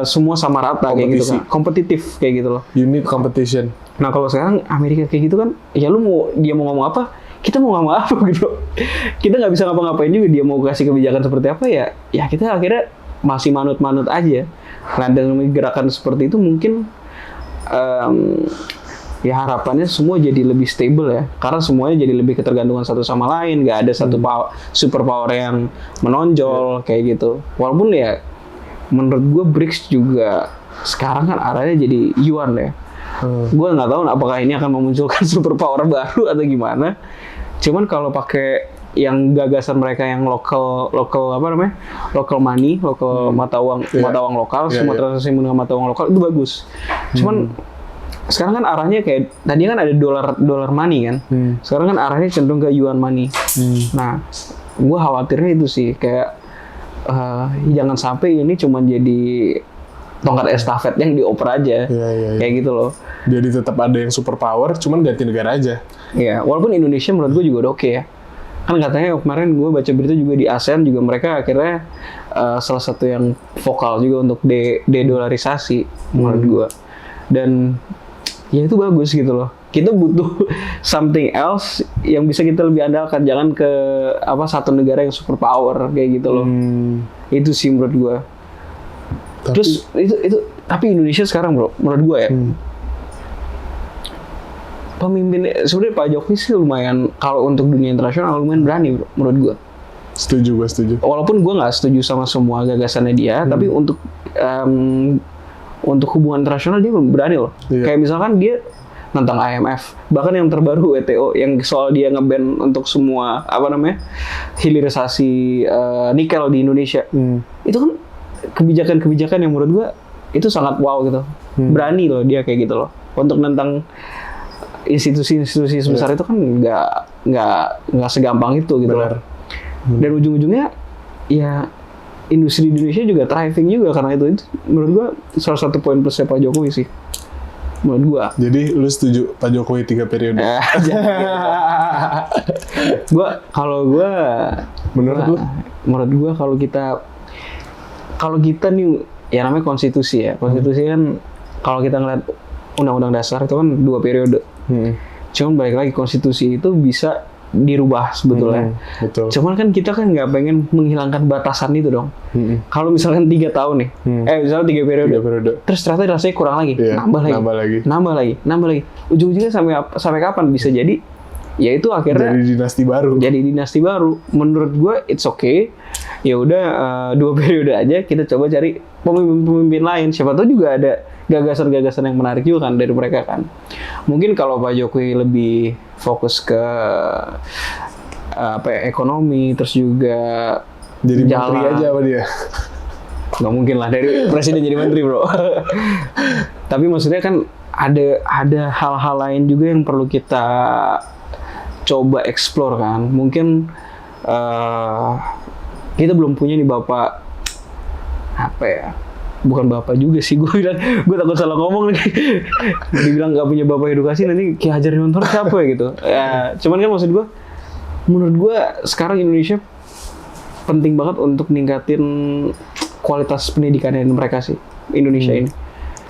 semua sama rata kayak gitu kan, kompetitif kayak gitu loh. You need competition. Nah kalau sekarang Amerika kayak gitu kan, ya dia mau ngomong apa, kita mau ngomong apa gitu. Kita nggak bisa ngapa-ngapain juga, dia mau kasih kebijakan seperti apa ya kita akhirnya masih manut-manut aja. Nah dengan gerakan seperti itu mungkin ya harapannya semua jadi lebih stable ya, karena semuanya jadi lebih ketergantungan satu sama lain, nggak ada satu super power yang menonjol kayak gitu. Walaupun ya menurut gue BRICS juga sekarang kan arahnya jadi yuan ya. Gue nggak tahu apakah ini akan memunculkan super power baru atau gimana. Cuman kalau pakai yang gagasan mereka yang local apa namanya, local money, mata uang lokal, semua transaksi menggunakan mata uang lokal itu bagus. Cuman sekarang kan arahnya kayak tadi kan ada dolar money kan, sekarang kan arahnya cenderung ke yuan money. Nah, gue khawatirnya itu sih kayak jangan sampai ini cuma jadi tongkat estafet yang dioper aja, kayak gitu loh. Jadi tetap ada yang super power, cuman ganti negara aja. Iya, walaupun Indonesia menurut gue juga udah oke ya. Kan katanya kemarin gue baca berita juga di ASEAN juga mereka akhirnya salah satu yang vokal juga untuk de-dolarisasi menurut gue. Dan ya itu bagus gitu loh. Kita butuh something else yang bisa kita lebih andalkan, jangan ke satu negara yang super power kayak gitu loh. Itu sih menurut gue. Terus itu tapi Indonesia sekarang bro, menurut gue ya. Pemimpin sebenarnya Pak Jokowi sih lumayan, kalau untuk dunia internasional lumayan berani bro, menurut gue. Gue setuju. Walaupun gue nggak setuju sama semua gagasannya dia, tapi untuk hubungan internasional dia berani loh. Kayak misalkan dia tentang IMF, bahkan yang terbaru WTO yang soal dia nge-ban untuk semua hilirisasi nikel di Indonesia. Itu kan kebijakan-kebijakan yang menurut gua itu sangat wow gitu. Berani loh dia kayak gitu loh. Untuk nentang institusi-institusi sebesar itu kan nggak segampang itu gitu loh. Dan ujung-ujungnya ya industri di Indonesia juga thriving juga karena itu menurut gua salah satu poin plusnya Pak Jokowi sih. Menurut gua. Jadi lu setuju Pak Jokowi 3 periode? Menurut gua kalau kita nih ya namanya konstitusi ya. Konstitusi kan kalau kita ngeliat undang-undang dasar itu kan 2 periode. Cuman balik lagi konstitusi itu bisa dirubah sebetulnya. Betul. Cuman kan kita kan nggak pengen menghilangkan batasan itu dong. Kalau misalkan 3 tahun nih, misalnya 3 periode. Terus ternyata rasanya kurang lagi, nambah lagi. Ujung-ujungnya sampai kapan bisa jadi? Ya itu akhirnya jadi dinasti baru. Menurut gue it's okay. Ya udah 2 periode aja kita coba cari pemimpin lain. Siapa tahu juga ada gagasan-gagasan yang menarik juga kan dari mereka kan. Mungkin kalau Pak Jokowi lebih fokus ke ekonomi, terus juga Jadi menteri jalan. aja apa dia? Nggak mungkin lah dari presiden jadi menteri, bro. Tapi maksudnya kan ada hal-hal lain juga yang perlu kita coba explore kan. Mungkin kita belum punya nih bapak apa ya? Bukan bapak juga sih, gue takut salah ngomong nih. Dibilang nggak punya bapak edukasi nanti Ki Hajar Dewantara siapa ya gitu. Ya, cuman kan maksud gue, menurut gue sekarang Indonesia penting banget untuk ningkatin kualitas pendidikan mereka sih, Indonesia ini.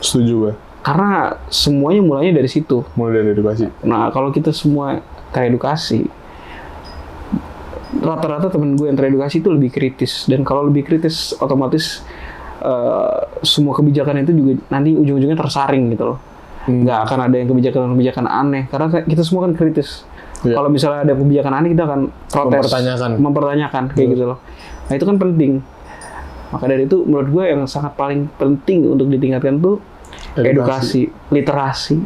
Setuju gue. Karena semuanya mulainya dari situ. Mulai dari edukasi. Nah, kalau kita semua teredukasi, rata-rata temen gue yang teredukasi itu lebih kritis. Dan kalau lebih kritis, otomatis semua kebijakan itu juga nanti ujung-ujungnya tersaring gitu loh. Nggak akan ada yang kebijakan aneh. Karena kita semua kan kritis. Yeah. Kalau misalnya ada kebijakan aneh, kita akan protes. Mempertanyakan kayak gitu loh. Nah, itu kan penting. Maka dari itu menurut gue yang sangat paling penting untuk ditingkatkan tuh edukasi, literasi.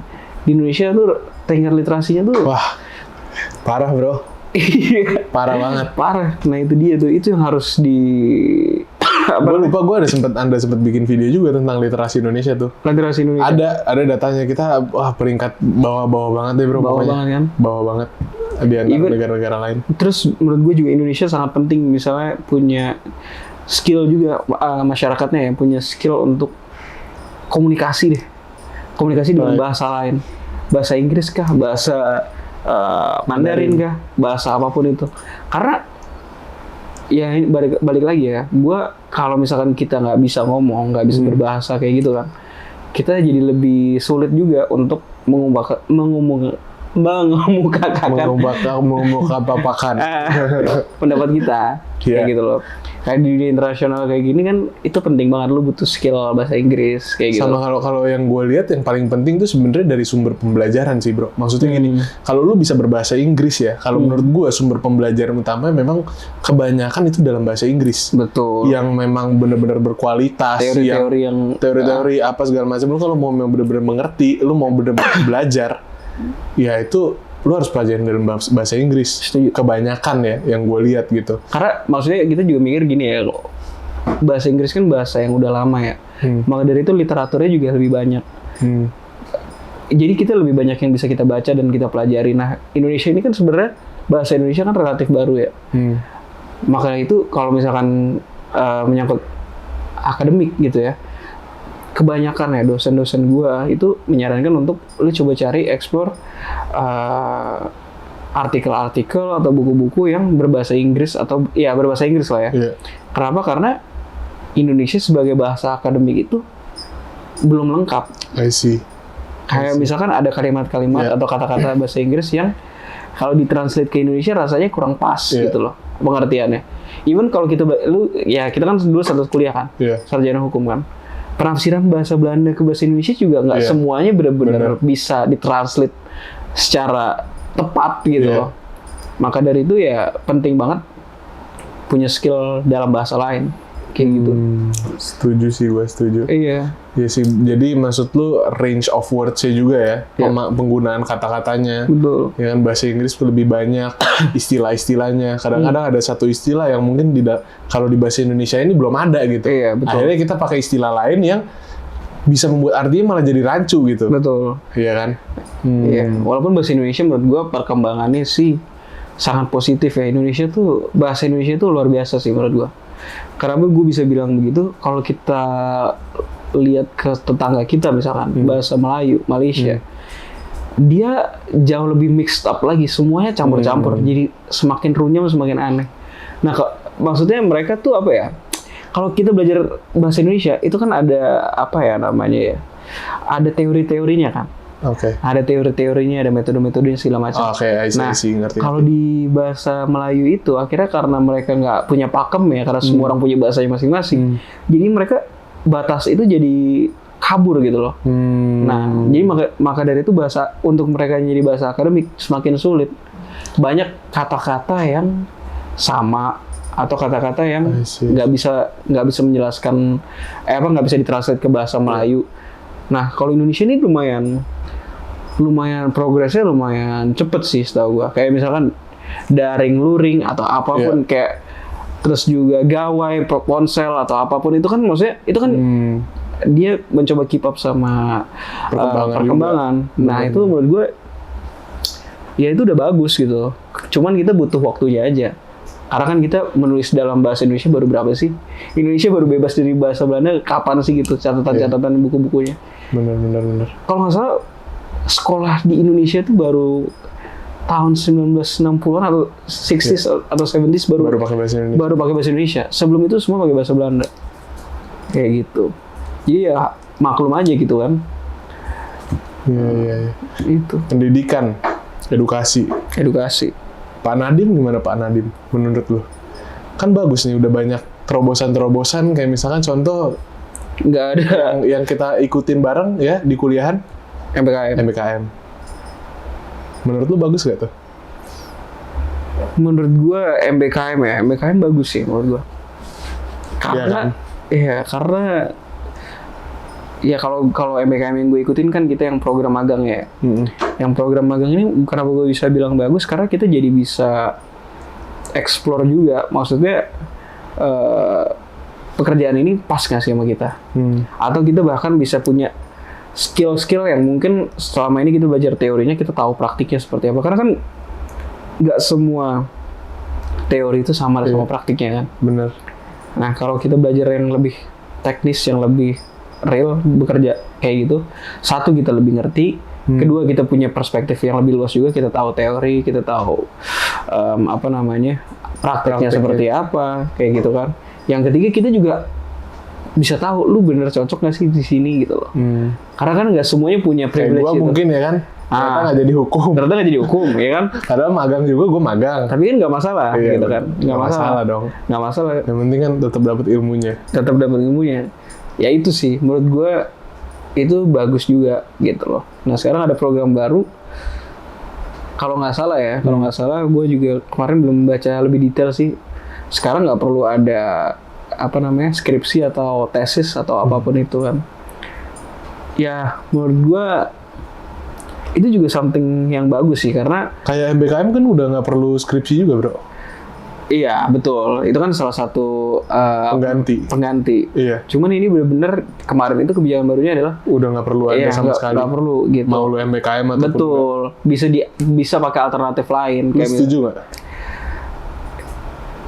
Di Indonesia tuh tingkat literasinya tuh wah, parah bro. Parah banget. Parah. Nah itu dia tuh, itu yang harus di Gue lupa gue anda sempat bikin video juga tentang literasi Indonesia tuh. Literasi Indonesia. Ada datanya, kita peringkat bawah banget deh bro. Bawah banget kan? Bawah banget di antara negara-negara lain. Terus menurut gue juga Indonesia sangat penting misalnya punya skill juga masyarakatnya ya, punya skill untuk komunikasi deh. Komunikasi dengan bahasa lain. Bahasa Inggris kah, bahasa Mandarin kah, bahasa apapun itu. Karena ya ini balik lagi ya, gue kalau misalkan kita nggak bisa ngomong, nggak bisa berbahasa kayak gitu kan, kita jadi lebih sulit juga untuk mengemukakan pendapat kita kayak gitu loh. Kayak di dunia internasional kayak gini kan, itu penting banget, lu butuh skill bahasa Inggris kayak gitu. Sama kalau yang gue lihat yang paling penting tuh sebenarnya dari sumber pembelajaran sih bro. Maksudnya gini, kalau lu bisa berbahasa Inggris ya, kalau menurut gue sumber pembelajaran utamanya memang kebanyakan itu dalam bahasa Inggris. Betul. Yang memang benar-benar berkualitas. Teori-teori apa segala macam. Lu kalau mau benar-benar mengerti, lu mau benar-benar belajar, ya itu lu harus pelajarin dalam bahasa Inggris. Setuju. Kebanyakan ya yang gue lihat gitu. Karena maksudnya kita juga mikir gini ya, bahasa Inggris kan bahasa yang udah lama ya. Maka dari itu literaturnya juga lebih banyak. Jadi kita lebih banyak yang bisa kita baca dan kita pelajari. Nah, Indonesia ini kan sebenarnya bahasa Indonesia kan relatif baru ya. Maka itu kalau misalkan menyangkut akademik gitu ya, kebanyakan ya dosen-dosen gua itu menyarankan untuk lu coba cari explore artikel-artikel atau buku-buku yang berbahasa Inggris atau ya berbahasa Inggris lah ya. Yeah. Kenapa? Karena Indonesia sebagai bahasa akademik itu belum lengkap. I see. Kayak misalkan ada kalimat-kalimat atau kata-kata bahasa Inggris yang kalau ditranslate ke Indonesia rasanya kurang pas gitu loh pengertiannya. Even kalau kita kita kan dulu satu kuliah kan, sarjana hukum kan. Penafsiran bahasa Belanda ke bahasa Indonesia juga nggak semuanya benar-benar bisa ditranslate secara tepat gitu loh. Maka dari itu ya penting banget punya skill dalam bahasa lain kayak gitu. Setuju sih, gue setuju. Iya. Ya sih, jadi maksud lu range of words-nya juga ya, penggunaan kata-katanya. Betul. Ya kan bahasa Inggris lebih banyak istilah-istilahnya. Kadang-kadang ada satu istilah yang mungkin kalau di bahasa Indonesia ini belum ada gitu. Iya, betul. Akhirnya kita pakai istilah lain yang bisa membuat artinya malah jadi rancu gitu. Betul. Iya kan? Iya. Walaupun bahasa Indonesia menurut gua perkembangannya sih sangat positif ya. Bahasa Indonesia tuh luar biasa sih menurut gua. Kenapa gue bisa bilang begitu? Kalau kita lihat ke tetangga kita misalkan bahasa Melayu, Malaysia, dia jauh lebih mixed up lagi, semuanya campur-campur, jadi semakin runyam, semakin aneh. Nah, maksudnya mereka tuh apa ya? Kalau kita belajar bahasa Indonesia, itu kan ada apa ya namanya ya? Ada teori-teorinya kan? Oke. Ada teori-teorinya, ada metode-metodenya segala macam. Oke, ngerti. Kalau di bahasa Melayu itu akhirnya karena mereka nggak punya pakem ya, karena semua orang punya bahasanya masing-masing, jadi mereka batas itu jadi kabur gitu loh. Nah, jadi maka dari itu untuk mereka jadi bahasa akademik semakin sulit. Banyak kata-kata yang sama atau kata-kata yang nggak bisa menjelaskan nggak bisa ditranslate ke bahasa Melayu. Nah, kalau Indonesia ini lumayan progresnya lumayan cepet sih setahu gua. Kayak misalkan daring luring atau apapun kayak terus juga gawai ponsel atau apapun itu kan maksudnya itu kan dia mencoba keep up sama perkembangan. Nah, itu menurut gue ya itu udah bagus gitu. Cuman kita butuh waktunya aja. Karena kan kita menulis dalam bahasa Indonesia baru berapa sih? Indonesia baru bebas dari bahasa Belanda kapan sih gitu catatan-catatan buku-bukunya. Benar. Kalau nggak salah sekolah di Indonesia itu baru tahun 1960-an atau 60s atau 70s baru pakai bahasa Indonesia. Baru pakai bahasa Indonesia. Sebelum itu semua pakai bahasa Belanda. Kayak gitu. Jadi ya maklum aja gitu kan. Iya. Itu. Pendidikan, edukasi. Pak Nadiem gimana Pak Nadiem menurut lu? Kan bagus nih udah banyak terobosan-terobosan kayak misalkan contoh nggak ada yang kita ikutin bareng ya di kuliahan MBKM. Menurut lu bagus gak tuh? Menurut gua MBKM bagus sih menurut gua. Karena karena ya kalau MBKM yang gue ikutin kan kita yang program magang ya. Yang program magang ini kenapa gue bisa bilang bagus karena kita jadi bisa explore juga. Maksudnya pekerjaan ini pas nggak sih sama kita? Atau kita bahkan bisa punya skill-skill yang mungkin selama ini kita belajar teorinya, kita tahu praktiknya seperti apa. Karena kan nggak semua teori itu sama sama praktiknya kan. Bener. Nah, kalau kita belajar yang lebih teknis, yang lebih real, bekerja kayak gitu, satu kita lebih ngerti, kedua kita punya perspektif yang lebih luas juga, kita tahu teori, kita tahu praktiknya seperti apa, kayak gitu kan. Yang ketiga kita juga bisa tahu lu bener cocok nggak sih di sini gitu loh. Karena kan nggak semuanya punya privilege kayak gue mungkin ya kan, ternyata nggak jadi hukum. Ya kan? Padahal magang juga gue magang. Tapi kan nggak masalah gitu kan. Nggak masalah dong. Nggak masalah. Yang penting kan tetap dapat ilmunya. Ya itu sih, menurut gue itu bagus juga gitu loh. Nah sekarang ada program baru, kalau nggak salah gue juga kemarin belum baca lebih detail sih. Sekarang nggak perlu ada skripsi atau tesis atau apapun itu kan. Ya menurut gue itu juga something yang bagus sih karena kayak MBKM kan udah nggak perlu skripsi juga bro. Iya betul, itu kan salah satu pengganti. Iya. Cuman ini benar-benar kemarin itu kebijakan barunya adalah udah nggak perlu ada sama sekali. Nggak perlu gitu. Mau lu MBKM atau betul, bisa pakai alternatif lain. Lu setuju nggak?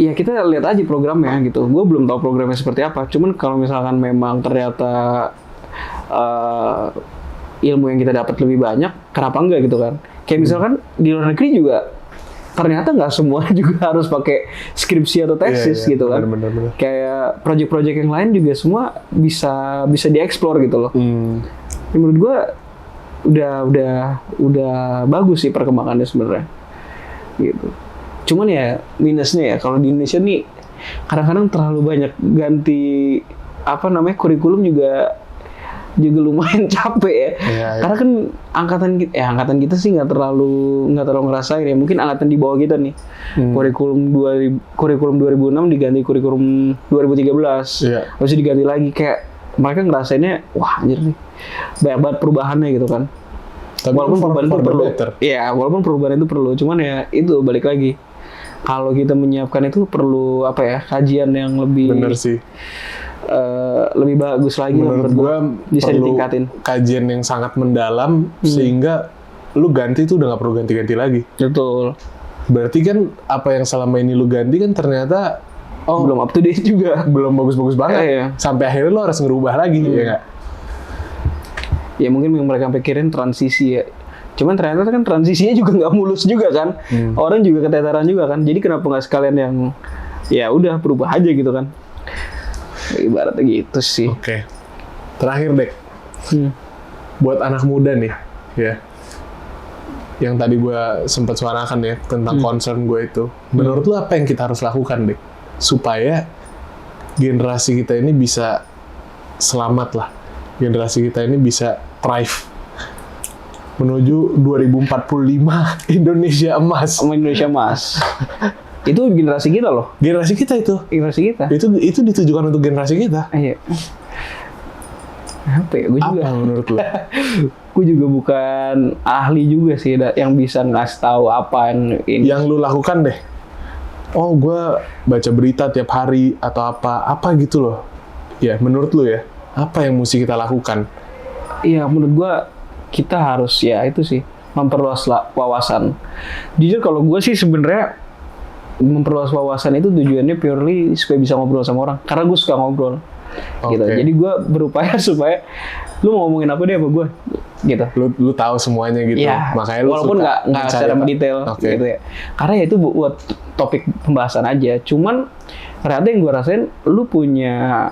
Ya kita lihat aja programnya gitu. Gue belum tahu programnya seperti apa. Cuman kalau misalkan memang ternyata ilmu yang kita dapat lebih banyak, kenapa enggak gitu kan? Kayak misalkan di luar negeri juga ternyata nggak semua juga harus pakai skripsi atau tesis gitu kan. Bener. Kayak project-project yang lain juga semua bisa dieksplor gitu loh. Ya, menurut gue udah bagus sih perkembangannya sebenarnya. Gitu. Cuman ya minusnya ya kalau di Indonesia nih kadang-kadang terlalu banyak ganti kurikulum juga lumayan capek ya. Karena kan angkatan kita sih nggak terlalu ngerasain ya. Mungkin angkatan di bawah kita nih. Kurikulum 2006 diganti kurikulum 2013. Terus diganti lagi kayak mereka ngerasainnya wah anjir nih. Banyak banget perubahannya gitu kan. Walaupun perubahan itu perlu. Iya, walaupun perubahan itu perlu. Cuman ya itu balik lagi. Kalau kita menyiapkan itu perlu kajian yang lebih bener sih. Lebih bagus lagi menurut gua bisa perlu ditingkatin kajian yang sangat mendalam sehingga lu ganti tuh udah nggak perlu ganti-ganti lagi. Betul. Berarti kan apa yang selama ini lu ganti kan ternyata belum up to date juga, belum bagus-bagus banget. Sampai akhirnya lu harus ngerubah lagi ya nggak? Ya mungkin yang mereka pikirin transisi ya. Cuman ternyata kan transisinya juga nggak mulus juga kan. Orang juga keteteran juga kan. Jadi kenapa nggak sekalian yang ya udah berubah aja gitu kan? Ibaratnya gitu sih. Oke. Terakhir Dek, buat anak muda nih, ya, yang tadi gue sempat suarakan ya tentang concern gue itu, menurut lu apa yang kita harus lakukan Dek, supaya generasi kita ini bisa selamat lah, generasi kita ini bisa thrive menuju 2045 Indonesia emas. Indonesia emas. Itu generasi kita loh. Generasi kita itu. Generasi kita. Itu ditujukan untuk generasi kita. Iya. Apa ya? Gue juga. Apa menurut lo? Gue juga bukan ahli juga sih yang bisa ngasih tahu apa yang ini. Yang lu lakukan deh. Oh, gue baca berita tiap hari atau apa gitu loh. Ya, menurut lu ya, apa yang mesti kita lakukan? Iya, menurut gue kita harus ya itu sih memperluas wawasan. Jujur kalau gue sih sebenarnya memperluas wawasan itu tujuannya purely supaya bisa ngobrol sama orang. Karena gue suka ngobrol. Gitu. Jadi gue berupaya supaya lu mau ngomongin apa deh sama gue gitu. Lu tahu semuanya gitu. Ya, makanya lu walaupun nggak secara mendetail gitu ya. Karena ya itu buat topik pembahasan aja. Cuman ternyata yang gue rasain lu punya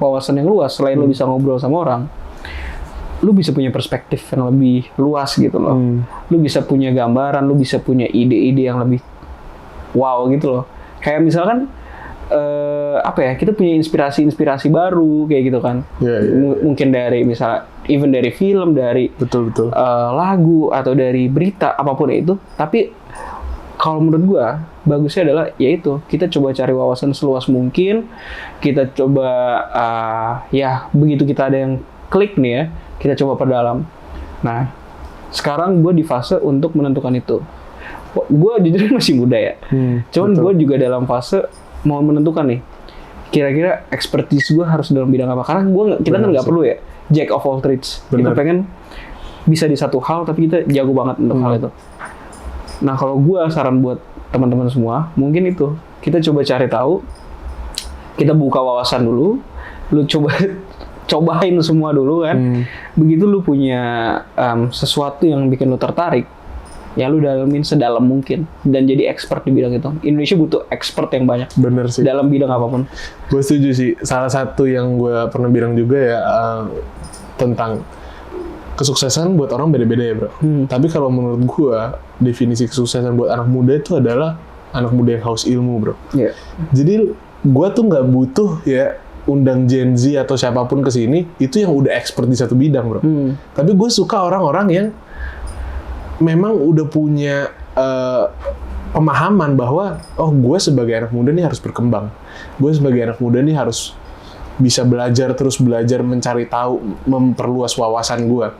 wawasan yang luas selain lu bisa ngobrol sama orang. Lu bisa punya perspektif yang lebih luas gitu loh. Lu bisa punya gambaran, lu bisa punya ide-ide yang lebih wow gitu loh. Kayak misalkan kita punya inspirasi baru kayak gitu kan. Mungkin dari misalnya even dari film, dari betul lagu atau dari berita apapun itu. Tapi kalau menurut gua bagusnya adalah yaitu kita coba cari wawasan seluas mungkin. Kita coba begitu kita ada yang klik nih ya, kita coba perdalam. Nah, sekarang gua di fase untuk menentukan itu. Gua jujur masih muda ya. Cuman gua juga dalam fase mau menentukan nih kira-kira expertise gue harus dalam bidang apa, karena kita kan nggak perlu ya jack of all trades. Kita pengen bisa di satu hal tapi kita jago banget untuk hal itu. Nah, kalau gue saran buat teman-teman semua mungkin itu kita coba cari tahu, kita buka wawasan dulu, lu cobain semua dulu kan. Begitu lu punya sesuatu yang bikin lu tertarik, ya lu dalamin sedalam mungkin dan jadi expert di bidang itu. Indonesia butuh expert yang banyak. Bener sih. Dalam bidang apapun. Gue setuju sih. Salah satu yang gue pernah bilang juga ya tentang kesuksesan buat orang beda-beda ya bro. Tapi kalau menurut gue definisi kesuksesan buat anak muda itu adalah anak muda yang haus ilmu bro. Yeah. Jadi gue tuh nggak butuh ya undang Gen Z atau siapapun ke sini itu yang udah expert di satu bidang bro. Tapi gue suka orang-orang yang memang udah punya pemahaman bahwa gue sebagai anak muda nih harus berkembang. Gue sebagai anak muda nih harus bisa terus belajar, mencari tahu, memperluas wawasan gue.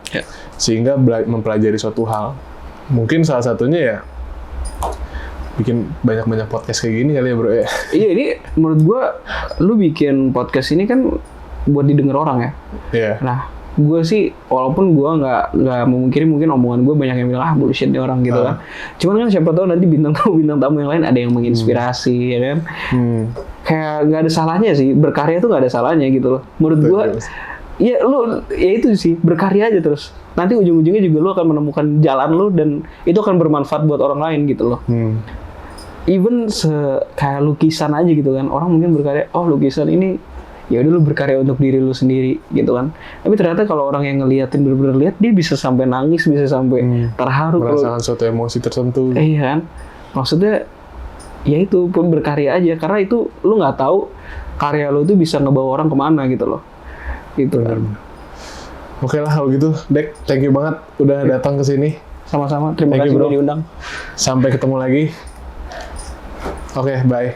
Sehingga mempelajari suatu hal. Mungkin salah satunya ya bikin banyak-banyak podcast kayak gini kali ya bro ya. Iya, ini menurut gue lu bikin podcast ini kan buat didengar orang ya. Iya. Nah, gue sih walaupun gue nggak memungkiri mungkin omongan gue banyak yang bilang bullshit nih orang gitu kan. Cuman kan siapa tahu nanti bintang tamu yang lain ada yang menginspirasi ya kan. Kayak nggak ada salahnya sih, berkarya tuh nggak ada salahnya gitu loh. Menurut gue ya itu sih berkarya aja terus. Nanti ujung-ujungnya juga lu akan menemukan jalan lu dan itu akan bermanfaat buat orang lain gitu loh. Even kayak lukisan aja gitu kan. Orang mungkin berkarya, lukisan ini ya udah lu berkarya untuk diri lu sendiri gitu kan. Tapi ternyata kalau orang yang ngeliatin bener-bener lihat, dia bisa sampai nangis, bisa sampai terharu, merasakan suatu emosi tertentu. Iya kan. Maksudnya ya itu pun berkarya aja, karena itu lu nggak tahu karya lu tuh bisa ngebawa orang kemana gitu loh. Gitu kan. Oke lah kalau gitu, Dek, thank you banget udah datang ke sini. Sama-sama, terima kasih udah diundang. Sampai ketemu lagi. Oke, bye.